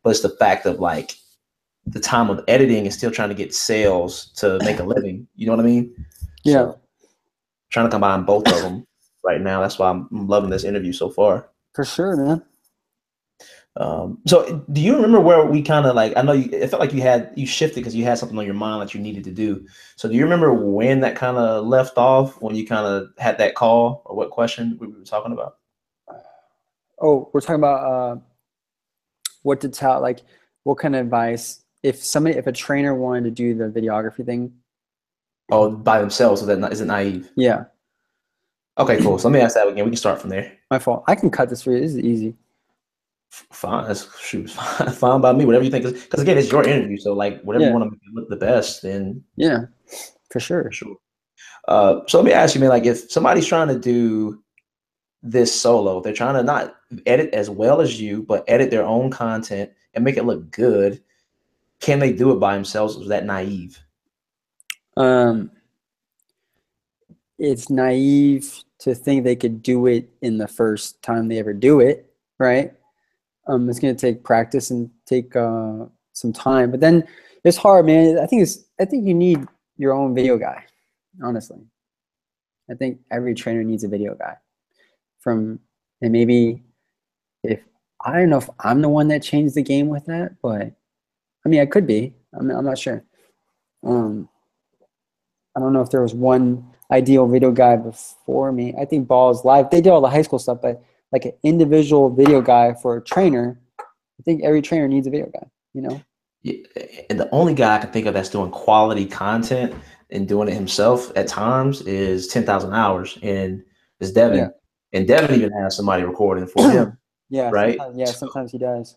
but it's the fact of like the time of editing and still trying to get sales to make a living. You know what I mean? Yeah. So, trying to combine both of them right now. That's why I'm loving this interview so far. For sure, man. So do you remember where we kind of like, I know it felt like you shifted because you had something on your mind that you needed to do. So do you remember when that kind of left off, when you kind of had that call, or what question we were talking about? Oh, we're talking about what to tell, like what kind of advice if a trainer wanted to do the videography thing. Oh, by themselves. So that is it naive? Yeah. Okay, cool. So let me ask that again. We can start from there. My fault. I can cut this for you. This is easy. Fine, shoot, fine by me. Whatever you think, because again, it's your interview. So like, whatever you Yeah. want to make it look the best, then Yeah, for sure. sure. So let me ask you, man. Like, if somebody's trying to do this solo, they're trying to not edit as well as you, but edit their own content and make it look good. Can they do it by themselves? Was that naive? It's naive to think they could do it in the first time they ever do it, right? It's going to take practice and take some time, but then it's hard, man. I think you need your own video guy, honestly. I think every trainer needs a video guy. And maybe if I don't know if I'm the one that changed the game with that, but I mean I could be. I'm not sure. I don't know if there was one ideal video guy before me. I think Ball's Live, they did all the high school stuff, but like an individual video guy for a trainer, I think every trainer needs a video guy, you know? Yeah, and the only guy I can think of that's doing quality content and doing it himself at times is 10,000 hours, and it's Devin. Yeah. And Devin even has somebody recording for him, Yeah, right? Sometimes he does.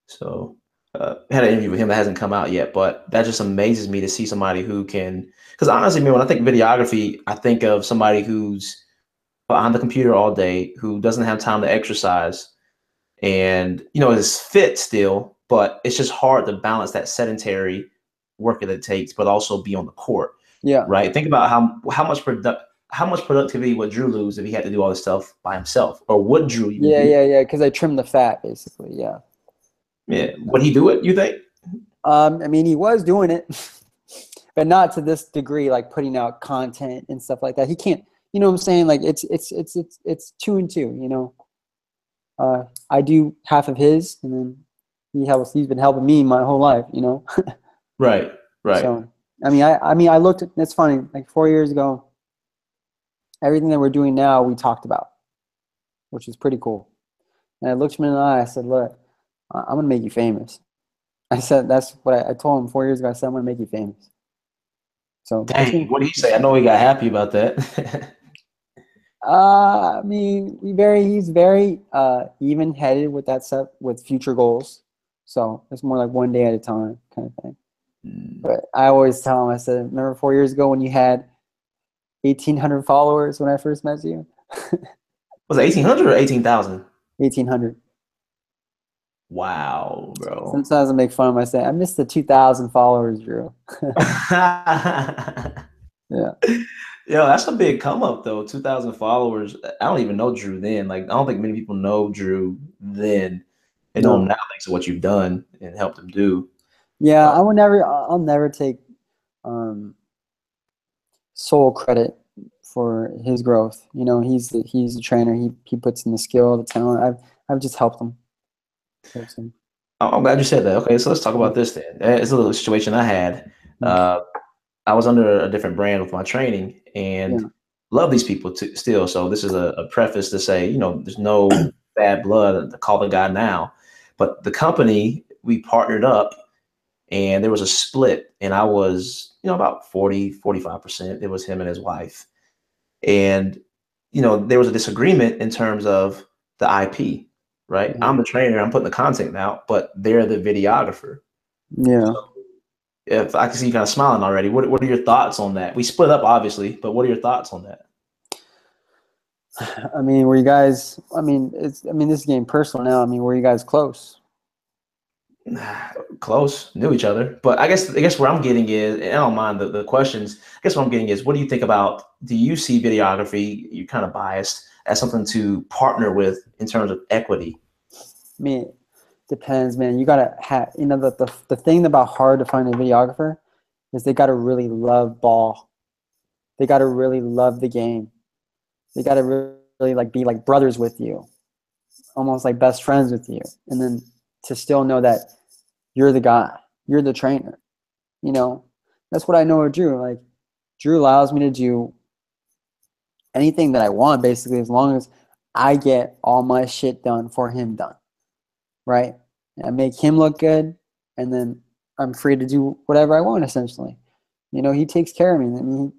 So had an interview with him that hasn't come out yet, but that just amazes me to see somebody who can, because honestly, man, when I think videography, I think of somebody who's behind the computer all day, who doesn't have time to exercise and, is fit still, but it's just hard to balance that sedentary work that it takes, but also be on the court. Yeah. Right. Think about how much productivity would Drew lose if he had to do all this stuff by himself, or would Drew even do? Yeah. Because I trimmed the fat, basically. Yeah. Yeah. Would he do it, you think? I mean, he was doing it, but not to this degree, like putting out content and stuff like that. He can't, you know what I'm saying? Like it's 2 and 2, you know. I do half of his, and then he's been helping me my whole life, you know. Right. So I mean, I looked at, it's funny, like 4 years ago, everything that we're doing now we talked about, which is pretty cool. And I looked him in the eye, I said, look, I'm gonna make you famous. I said, that's what I told him 4 years ago. I said, I'm gonna make you famous. So dang, what did he say? I know he got happy about that. I mean, he's very even-headed with that stuff, with future goals. So it's more like one day at a time kind of thing. But I always tell him, I said, remember 4 years ago when you had 1,800 followers when I first met you? Was it 1,800 or 18,000? 1,800. Wow, bro. Sometimes I make fun of myself. I missed the 2,000 followers, Drew. Yeah. Yo, that's a big come up though. 2,000 followers. I don't even know Drew then. Like, I don't think many people know Drew then. They know him now thanks to what you've done and helped him do. Yeah, I'll never take sole credit for his growth. You know, he's the trainer. He puts in the skill, the talent. I've just helped him. I'm glad you said that. Okay, so let's talk about this then. It's a little situation I had. I was under a different brand with my training and love these people still. So this is a preface to say, there's no bad blood to call the guy now. But the company, we partnered up and there was a split, and I was, about 45%. It was him and his wife. And, there was a disagreement in terms of the IP, right? Mm-hmm. I'm the trainer, I'm putting the content out, but they're the videographer. Yeah. So if I can see you kind of smiling already, what are your thoughts on that? We split up, obviously, but what are your thoughts on that? I mean, were you guys? This is getting personal now. I mean, were you guys close? Close, knew each other, but I guess where I'm getting is, and I don't mind the questions. I guess what I'm getting is, what do you think about? Do you see videography? You're kind of biased as something to partner with in terms of equity. I mean, depends, man. You gotta have, the thing about hard to find a videographer is they gotta really love ball. They gotta really love the game. They gotta really be like brothers with you, almost like best friends with you, and then to still know that you're the guy, you're the trainer. That's what I know of Drew. Like, Drew allows me to do anything that I want, basically, as long as I get all my shit done for him done. Right? I make him look good, and then I'm free to do whatever I want, essentially. He takes care of me. I mean,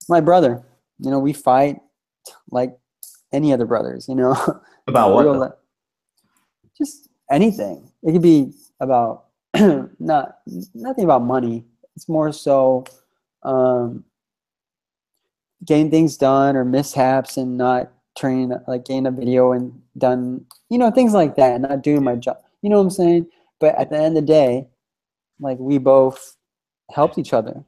he's my brother. We fight like any other brothers, About what? just anything. It could be about nothing about money. It's more so getting things done or mishaps and not turning like getting a video and done, things like that, not doing my job. You know what I'm saying? But at the end of the day, like we both helped each other.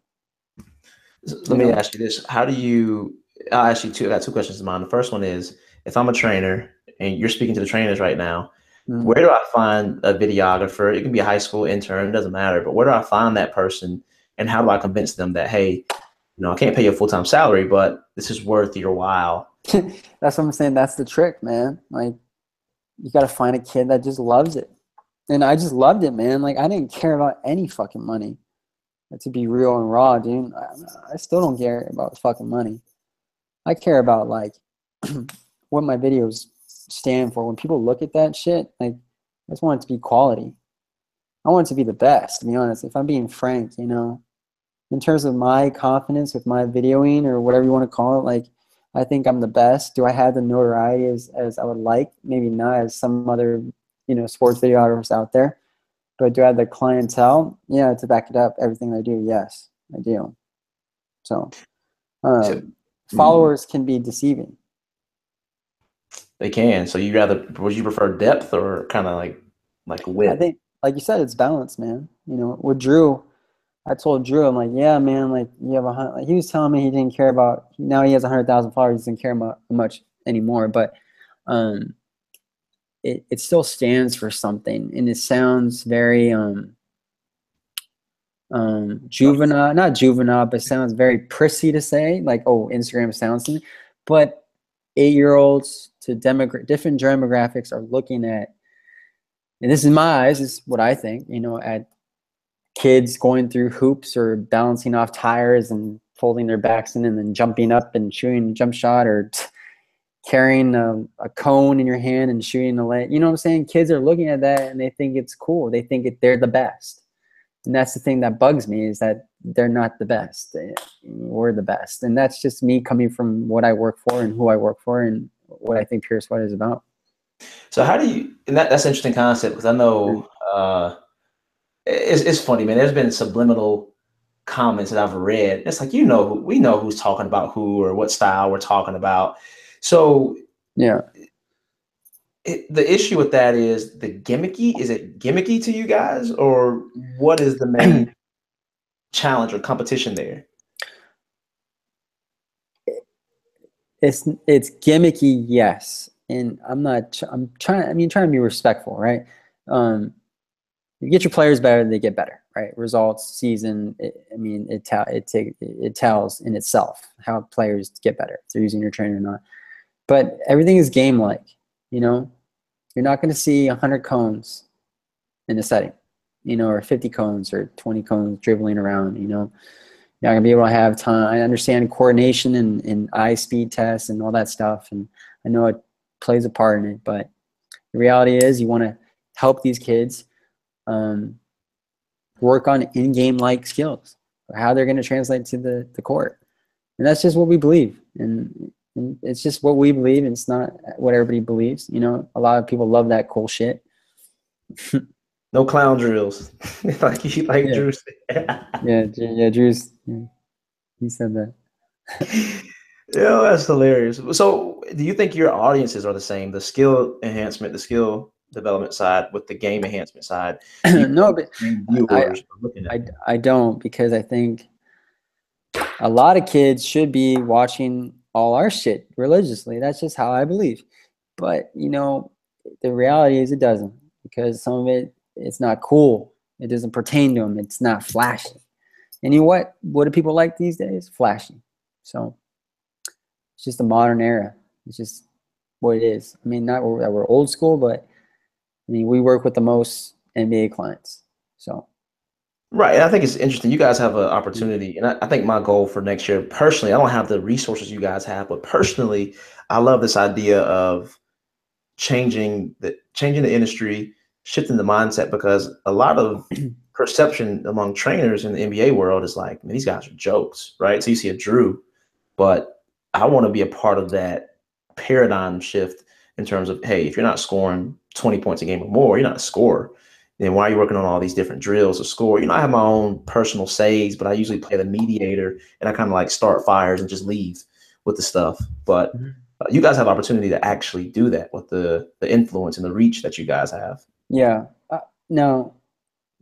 Let me ask you this. How do you, I'll ask you two, I got two questions in mind. The first one is, if I'm a trainer and you're speaking to the trainers right now, where do I find a videographer? It can be a high school intern, it doesn't matter, but where do I find that person and how do I convince them that, hey, I can't pay you a full-time salary, but this is worth your while? That's what I'm saying. That's the trick, man. Like, you got to find a kid that just loves it. And I just loved it, man. Like, I didn't care about any fucking money. To be real and raw, dude, I still don't care about fucking money. I care about, like, what my videos stand for. When people look at that shit, like, I just want it to be quality. I want it to be the best, to be honest. If I'm being frank, in terms of my confidence with my videoing or whatever you want to call it, like, I think I'm the best. Do I have the notoriety as I would like? Maybe not as some other, sports videographers out there. But do I have the clientele? Yeah, to back it up, everything I do, yes, I do. So followers can be deceiving. They can. So would you prefer depth or kind of like width? I think, like you said, it's balance, man. With Drew, I told Drew, I'm like, yeah, man, like you have like, he was telling me he didn't care about, now he has 100,000 followers, he doesn't care about much anymore, but it still stands for something, and it sounds very juvenile, not juvenile, but sounds very prissy to say, like, oh, Instagram sounds something, but 8-year-olds to different demographics are looking at, and this is my eyes, this is what I think, at kids going through hoops or bouncing off tires and folding their backs in and then jumping up and shooting a jump shot, or carrying a cone in your hand and shooting a leg. You know what I'm saying? Kids are looking at that and they think it's cool. They think they're the best. And that's the thing that bugs me, is that they're not the best. We're the best. And that's just me coming from what I work for and who I work for and what I think Pure Sweat is about. So how do you, and that's an interesting concept, because I know it's funny, man. There's been subliminal comments that I've read. It's like, we know who's talking about who or what style we're talking about. So yeah, the issue with that is the gimmicky. Is it gimmicky to you guys, or what is the main challenge or competition there? It's gimmicky, yes. And I'm trying to be respectful, right? You get your players better, they get better, right? Results, season, it tells in itself how players get better, if they're using your trainer or not. But everything is game-like, You're not going to see 100 cones in a setting, or 50 cones or 20 cones dribbling around, You're not going to be able to have time. I understand coordination and eye speed tests and all that stuff, and I know it plays a part in it, but the reality is you want to help these kids work on in-game-like skills, or how they're going to translate to the court. And that's just what we believe. And it's just what we believe, and it's not what everybody believes. A lot of people love that cool shit. No clown drills, like yeah. Drew said. yeah, Drew's. Yeah, he said that. Yeah, that's hilarious. So, do you think your audiences are the same? The skill enhancement, the skill development side with the game enhancement side? No, but I don't, because I think a lot of kids should be watching all our shit religiously. That's just how I believe. But, the reality is it doesn't, because some of it's not cool. It doesn't pertain to them. It's not flashy. And you know what? What do people like these days? Flashy. So it's just a modern era. It's just what it is. I mean, not that we're old school, but we work with the most NBA clients. So. Right. And I think it's interesting. You guys have an opportunity. And I think my goal for next year, personally, I don't have the resources you guys have, but personally, I love this idea of changing the industry, shifting the mindset, because a lot of perception among trainers in the NBA world is like, man, these guys are jokes, right? So you see a Drew, but I want to be a part of that paradigm shift in terms of, hey, if you're not scoring 20 points a game or more, you're not a scorer. Then why are you working on all these different drills to score? I have my own personal saves, but I usually play the mediator, and I kind of like start fires and just leave with the stuff. But you guys have opportunity to actually do that with the influence and the reach that you guys have. Yeah. Now,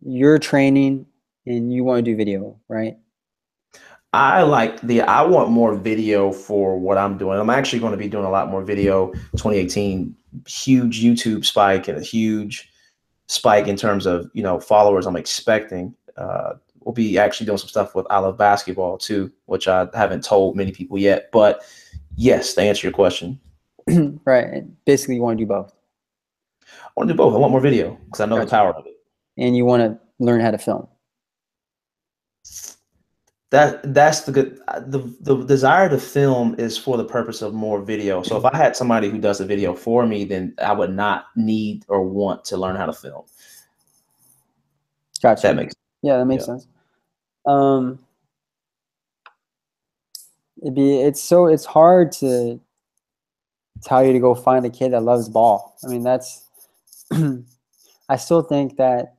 you're training and you want to do video, right? I want more video for what I'm doing. I'm actually going to be doing a lot more video. 2018, huge YouTube spike and a huge spike in terms of, followers I'm expecting. We'll be actually doing some stuff with I Love Basketball too, which I haven't told many people yet. But yes, to answer your question. Right. Basically, you want to do both. I want to do both. I want more video because I know the power of it. And you want to learn how to film. That's the desire to film is for the purpose of more video. So if I had somebody who does the video for me, then I would not need or want to learn how to film. Gotcha. That makes that makes sense. It's hard to tell you to go find a kid that loves ball. I mean, that's I still think that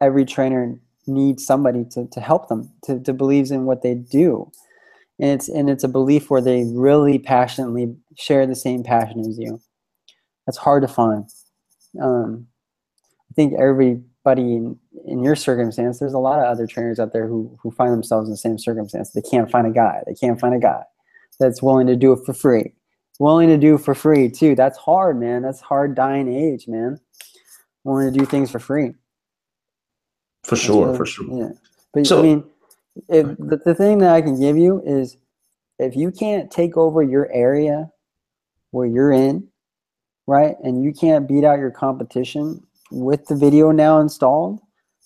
every trainer needs somebody to help them, to believes in what they do. And it's a belief where they really passionately share the same passion as you. That's hard to find. I think everybody in your circumstance, there's a lot of other trainers out there who find themselves in the same circumstance. They can't find a guy. They can't find a guy that's willing to do it for free. Willing to do for free too. That's hard, man. That's hard dying age, man. Willing to do things for free. For sure. Yeah. But so, I mean, the thing that I can give you is if you can't take over your area where you're in, right, and you can't beat out your competition with the video now installed,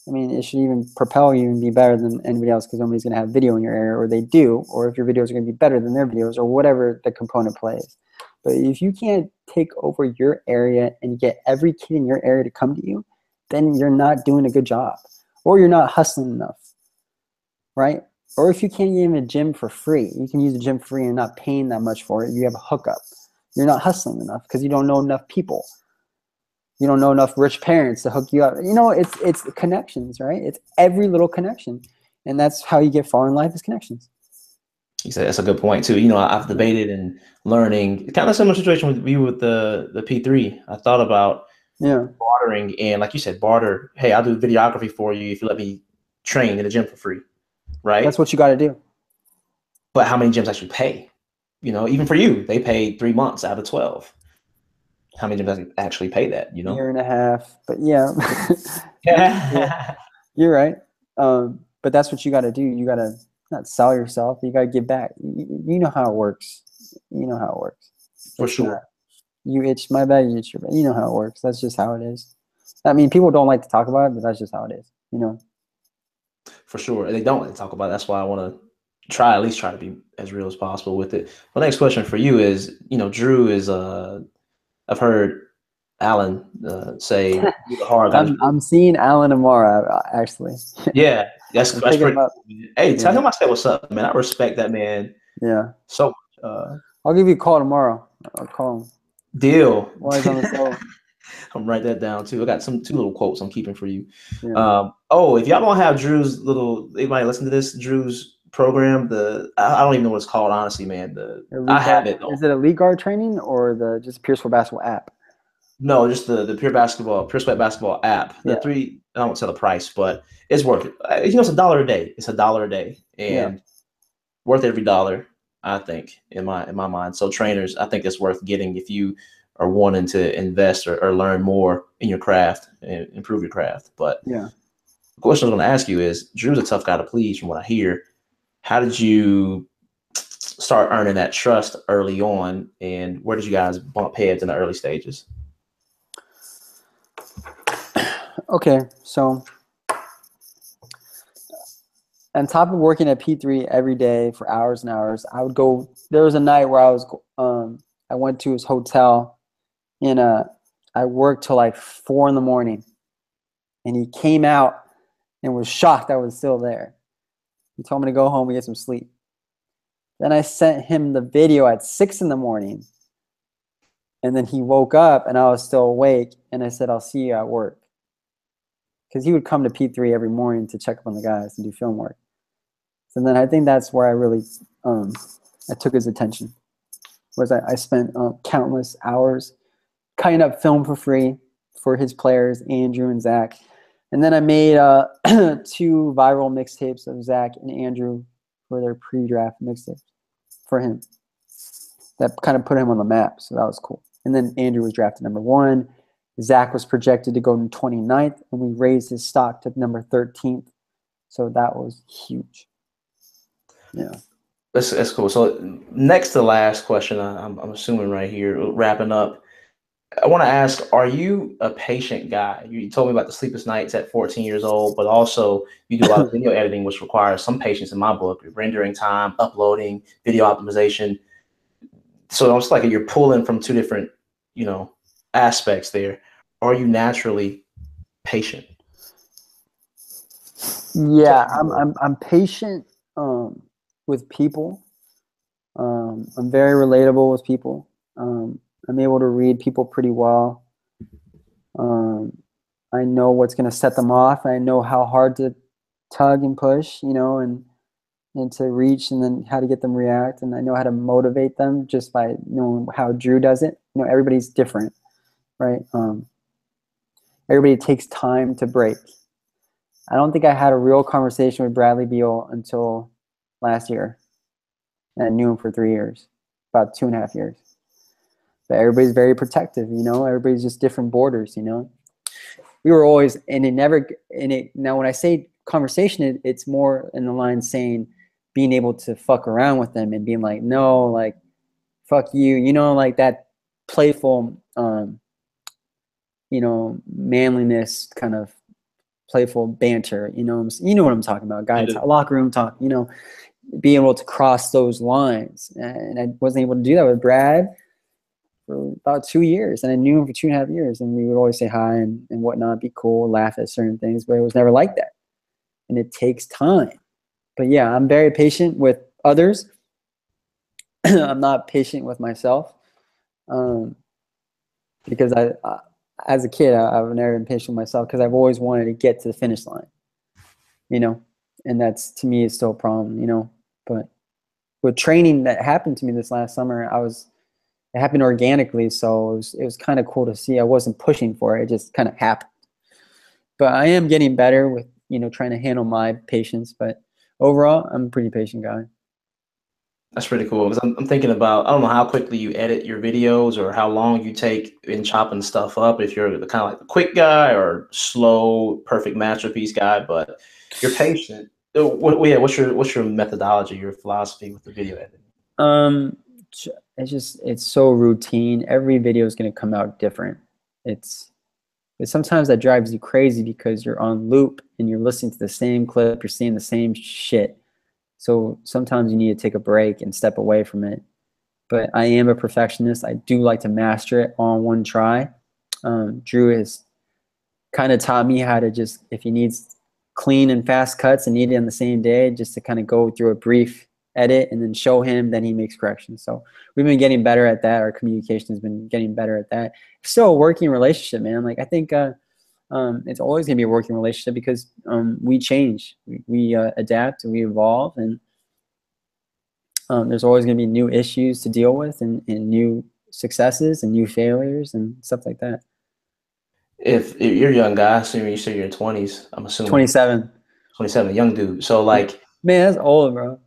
I mean, it should even propel you and be better than anybody else because nobody's going to have video in your area, or they do, or if your videos are going to be better than their videos, or whatever the component plays. But if you can't take over your area and get every kid in your area to come to you, then you're not doing a good job, or you're not hustling enough, right? Or if you can't get in a gym for free, you can use the gym for free and not paying that much for it. You have a hookup. You're not hustling enough because you don't know enough people. You don't know enough rich parents to hook you up. It's connections, right? It's every little connection. And that's how you get far in life, is connections. You said that's a good point too. I've debated and learning, kind of similar situation with you with the P3. I thought about bartering, and like you said, barter. Hey, I'll do videography for you if you let me train in the gym for free, right? That's what you got to do. But how many gyms actually pay? Even for you, they pay 3 months out of 12. How many gyms actually pay that? Year and a half, but yeah, you're right. But that's what you got to do. You got to not sell yourself. You got to give back. You know how it works. For sure. You itch my back, you itch your back. You know how it works. That's just how it is. I mean, people don't like to talk about it, but that's just how it is. For sure, they don't like to talk about it. That's why I want to at least try to be as real as possible with it. My next question for you is, Drew is I've heard Alan say the hard guy. I'm seeing Alan tomorrow, actually. Yeah, that's pretty cool. Hey, tell him I said what's up, man. I respect that man. Yeah. So I'll give you a call tomorrow. I'll call him. Deal. While he's on the phone. I'm write that down too. I got two little quotes I'm keeping for you. Yeah. If y'all don't have Drew's anybody listen to this, Drew's program, I don't even know what it's called, honestly, man. I have it. Is it a league guard training or the just Pure Sweat Basketball app? No, just the Pure Sweat Basketball app. I won't tell the price, but it's worth it. It's $1 a day. It's $1 a day, and worth every dollar, I think, in my mind. So trainers, I think it's worth getting if you are wanting to invest or learn more in your craft and improve your craft. But the question I was going to ask you is, Drew's a tough guy to please from what I hear. How did you start earning that trust early on, and where did you guys bump heads in the early stages? Okay, so on top of working at P3 every day for hours and hours, I would go. There was a night where I went to his hotel, and I worked till like 4 a.m, and he came out and was shocked I was still there. He told me to go home and get some sleep. Then I sent him the video at 6 a.m. And then he woke up and I was still awake. And I said, I'll see you at work. Because he would come to P3 every morning to check up on the guys and do film work. So then I think that's where I really I took his attention. Was I spent countless hours cutting up film for free for his players, Andrew and Zach. And then I made 2 viral mixtapes of Zach and Andrew for their pre-draft mixtapes for him. That kind of put him on the map, so that was cool. And then Andrew was drafted number 1. Zach was projected to go in 29th, and we raised his stock to number 13th. So that was huge. Yeah. That's cool. So next to last question, I'm assuming right here, wrapping up. I want to ask, are you a patient guy? You told me about the sleepless nights at 14 years old, but also you do a lot of video editing, which requires some patience in my book, rendering time, uploading, video optimization. So it's like you're pulling from 2 different, aspects there. Are you naturally patient? Yeah, I'm patient with people. I'm very relatable with people. I'm able to read people pretty well. I know what's going to set them off. I know how hard to tug and push, and to reach, and then how to get them react. And I know how to motivate them just by knowing how Drew does it. Everybody's different, right? Everybody takes time to break. I don't think I had a real conversation with Bradley Beal until last year. And I knew him for 3 years, about 2.5 years. But everybody's very protective, everybody's just different borders, We were always, now when I say conversation, it's more in the line saying being able to fuck around with them and being like, no, like, fuck you, like that playful, manliness kind of playful banter, you know what I'm talking about, guys, locker room talk, being able to cross those lines. And I wasn't able to do that with Brad for about 2 years, and I knew him for 2.5 years, and we would always say hi and whatnot, be cool, laugh at certain things, but it was never like that. And it takes time. But yeah, I'm very patient with others. I'm not patient with myself, because I as a kid, I've never been patient with myself because I've always wanted to get to the finish line, and that's, to me, is still a problem, but with training that happened to me this last summer, it happened organically. So it was kind of cool to see. I wasn't pushing for it. It just kind of happened. But I am getting better with, trying to handle my patience. But overall, I'm a pretty patient guy. That's pretty cool, because I'm thinking about, I don't know how quickly you edit your videos or how long you take in chopping stuff up, if you're the kind of like the quick guy or slow, perfect masterpiece guy, but you're patient. What's your methodology, your philosophy with the video editing? It's so routine. Every video is going to come out different. Sometimes that drives you crazy because you're on loop and you're listening to the same clip, you're seeing the same shit. So sometimes you need to take a break and step away from it. But I am a perfectionist. I do like to master it on one try. Drew has kind of taught me how to just, if he needs clean and fast cuts and need it on the same day, just to kind of go through a brief edit and then show him, then he makes corrections. So we've been getting better at that. Our communication has been getting better at that. It's still a working relationship, man. Like, I think it's always going to be a working relationship because we change, we adapt, and we evolve, and there's always going to be new issues to deal with, and new successes and new failures and stuff like that. If you're a young guy, assuming you say you're in 20s, I'm assuming 27, young dude. So like, man, that's old, bro.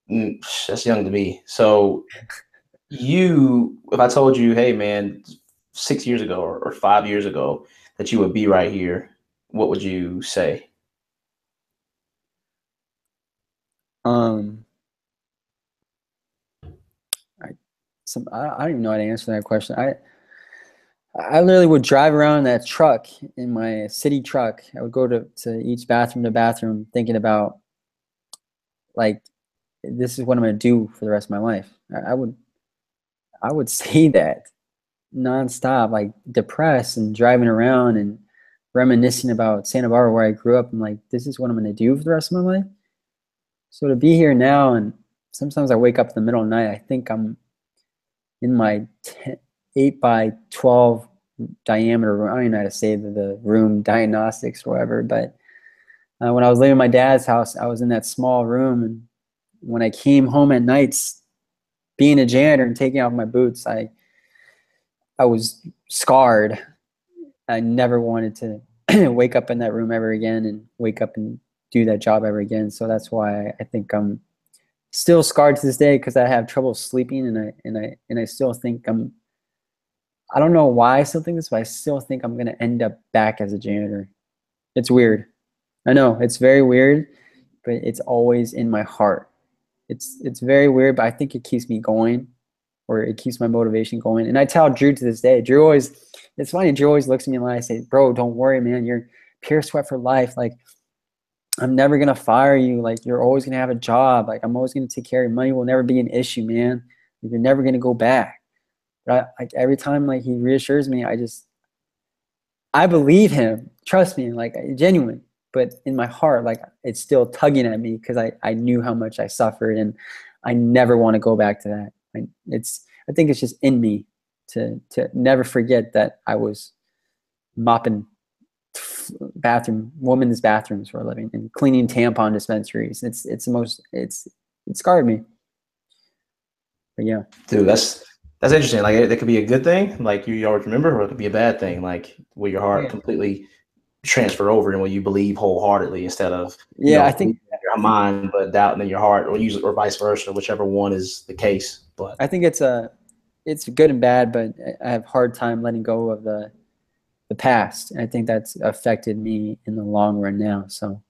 That's young to me. So if I told you, hey man, 6 years ago or 5 years ago that you would be right here, what would you say? I don't even know how to answer that question. I literally would drive around in that truck, in my city truck. I would go to each bathroom to bathroom thinking about, like, this is what I'm going to do for the rest of my life. I would say that nonstop, like depressed and driving around and reminiscing about Santa Barbara, where I grew up. I'm like, this is what I'm going to do for the rest of my life. So to be here now, and sometimes I wake up in the middle of the night, I think I'm in my 8 by 12 diameter room. I don't even know how to say the room, diagnostics or whatever, but when I was living in my dad's house, I was in that small room, and when I came home at nights, being a janitor and taking off my boots, I was scarred. I never wanted to wake up in that room ever again and wake up and do that job ever again. So that's why I think I'm still scarred to this day, because I have trouble sleeping, and I still think I don't know why I still think this, but I still think I'm gonna end up back as a janitor. It's weird. I know it's very weird, but it's always in my heart. It's very weird, but I think it keeps me going, or it keeps my motivation going. And I tell Drew to this day. Drew always, it's funny. Drew always looks at me and I say, "Bro, don't worry, man. You're pure sweat for life. Like, I'm never gonna fire you. Like, you're always gonna have a job. Like, I'm always gonna take care of you. Money will never be an issue, man. You're never gonna go back." But like every time, like he reassures me, I believe him. Trust me, like genuine. But in my heart, like it's still tugging at me, because I knew how much I suffered, and I never want to go back to that. I think it's just in me to never forget that I was mopping women's bathrooms for a living and cleaning tampon dispensaries. It scarred me. But yeah, Dude, that's interesting. Like it could be a good thing, like you always remember, or it could be a bad thing, like where your heart completely transfer over and when you believe wholeheartedly instead of I think your mind but doubting in your heart, or vice versa, whichever one is the case. But I think it's good and bad, but I have a hard time letting go of the past. And I think that's affected me in the long run now. So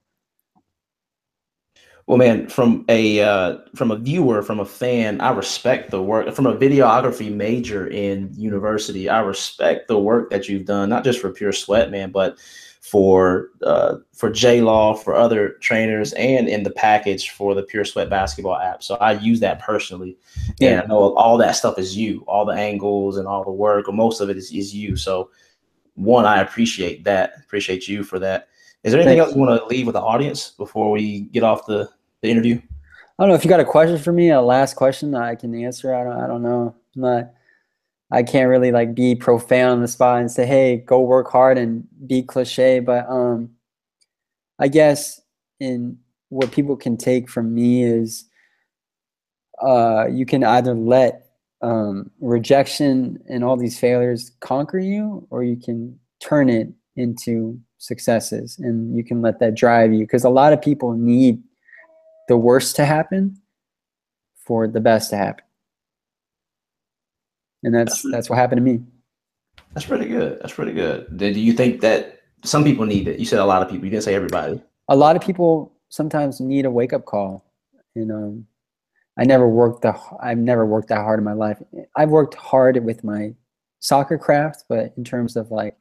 well, man, from a viewer, from a fan, I respect the work. From a videography major in university, I respect the work that you've done, not just for Pure Sweat, man, but for J Law, for other trainers, and in the package for the Pure Sweat basketball app. So I use that personally. Yeah. And I know all that stuff is you, all the angles and all the work, or most of it is you. So one, I appreciate that. Appreciate you for that. Is there anything else you want to leave with the audience before we get off the interview? I don't know if you got a question for me, a last question that I can answer. I don't know. I can't really like be profound on the spot and say, "Hey, go work hard," and be cliche. But I guess in what people can take from me is you can either let rejection and all these failures conquer you, or you can turn it into successes, and you can let that drive you, because a lot of people need the worst to happen for the best to happen. And that's what happened to me. That's pretty good. That's pretty good. Do you think that some people need it? You said a lot of people. You didn't say everybody. A lot of people sometimes need a wake-up call. And I've never worked that hard in my life. I've worked hard with my soccer craft, but in terms of like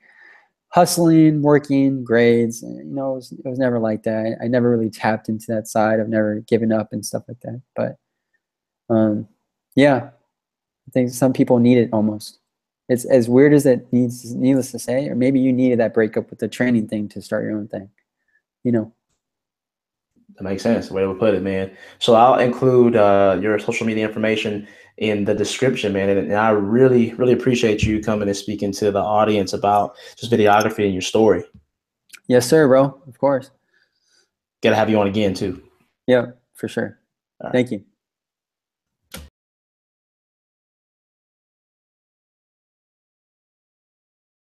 hustling, working, grades, it was never like that. I never really tapped into that side. I've never given up and stuff like that. But yeah, I think some people need it almost. It's as weird as it needless to say, or maybe you needed that breakup with the training thing to start your own thing. That makes sense. The way to put it, man. So I'll include your social media information in the description, man. And I really, really appreciate you coming and speaking to the audience about just videography and your story. Yes, sir, bro. Of course. Got to have you on again, too. Yeah, for sure. Thank you.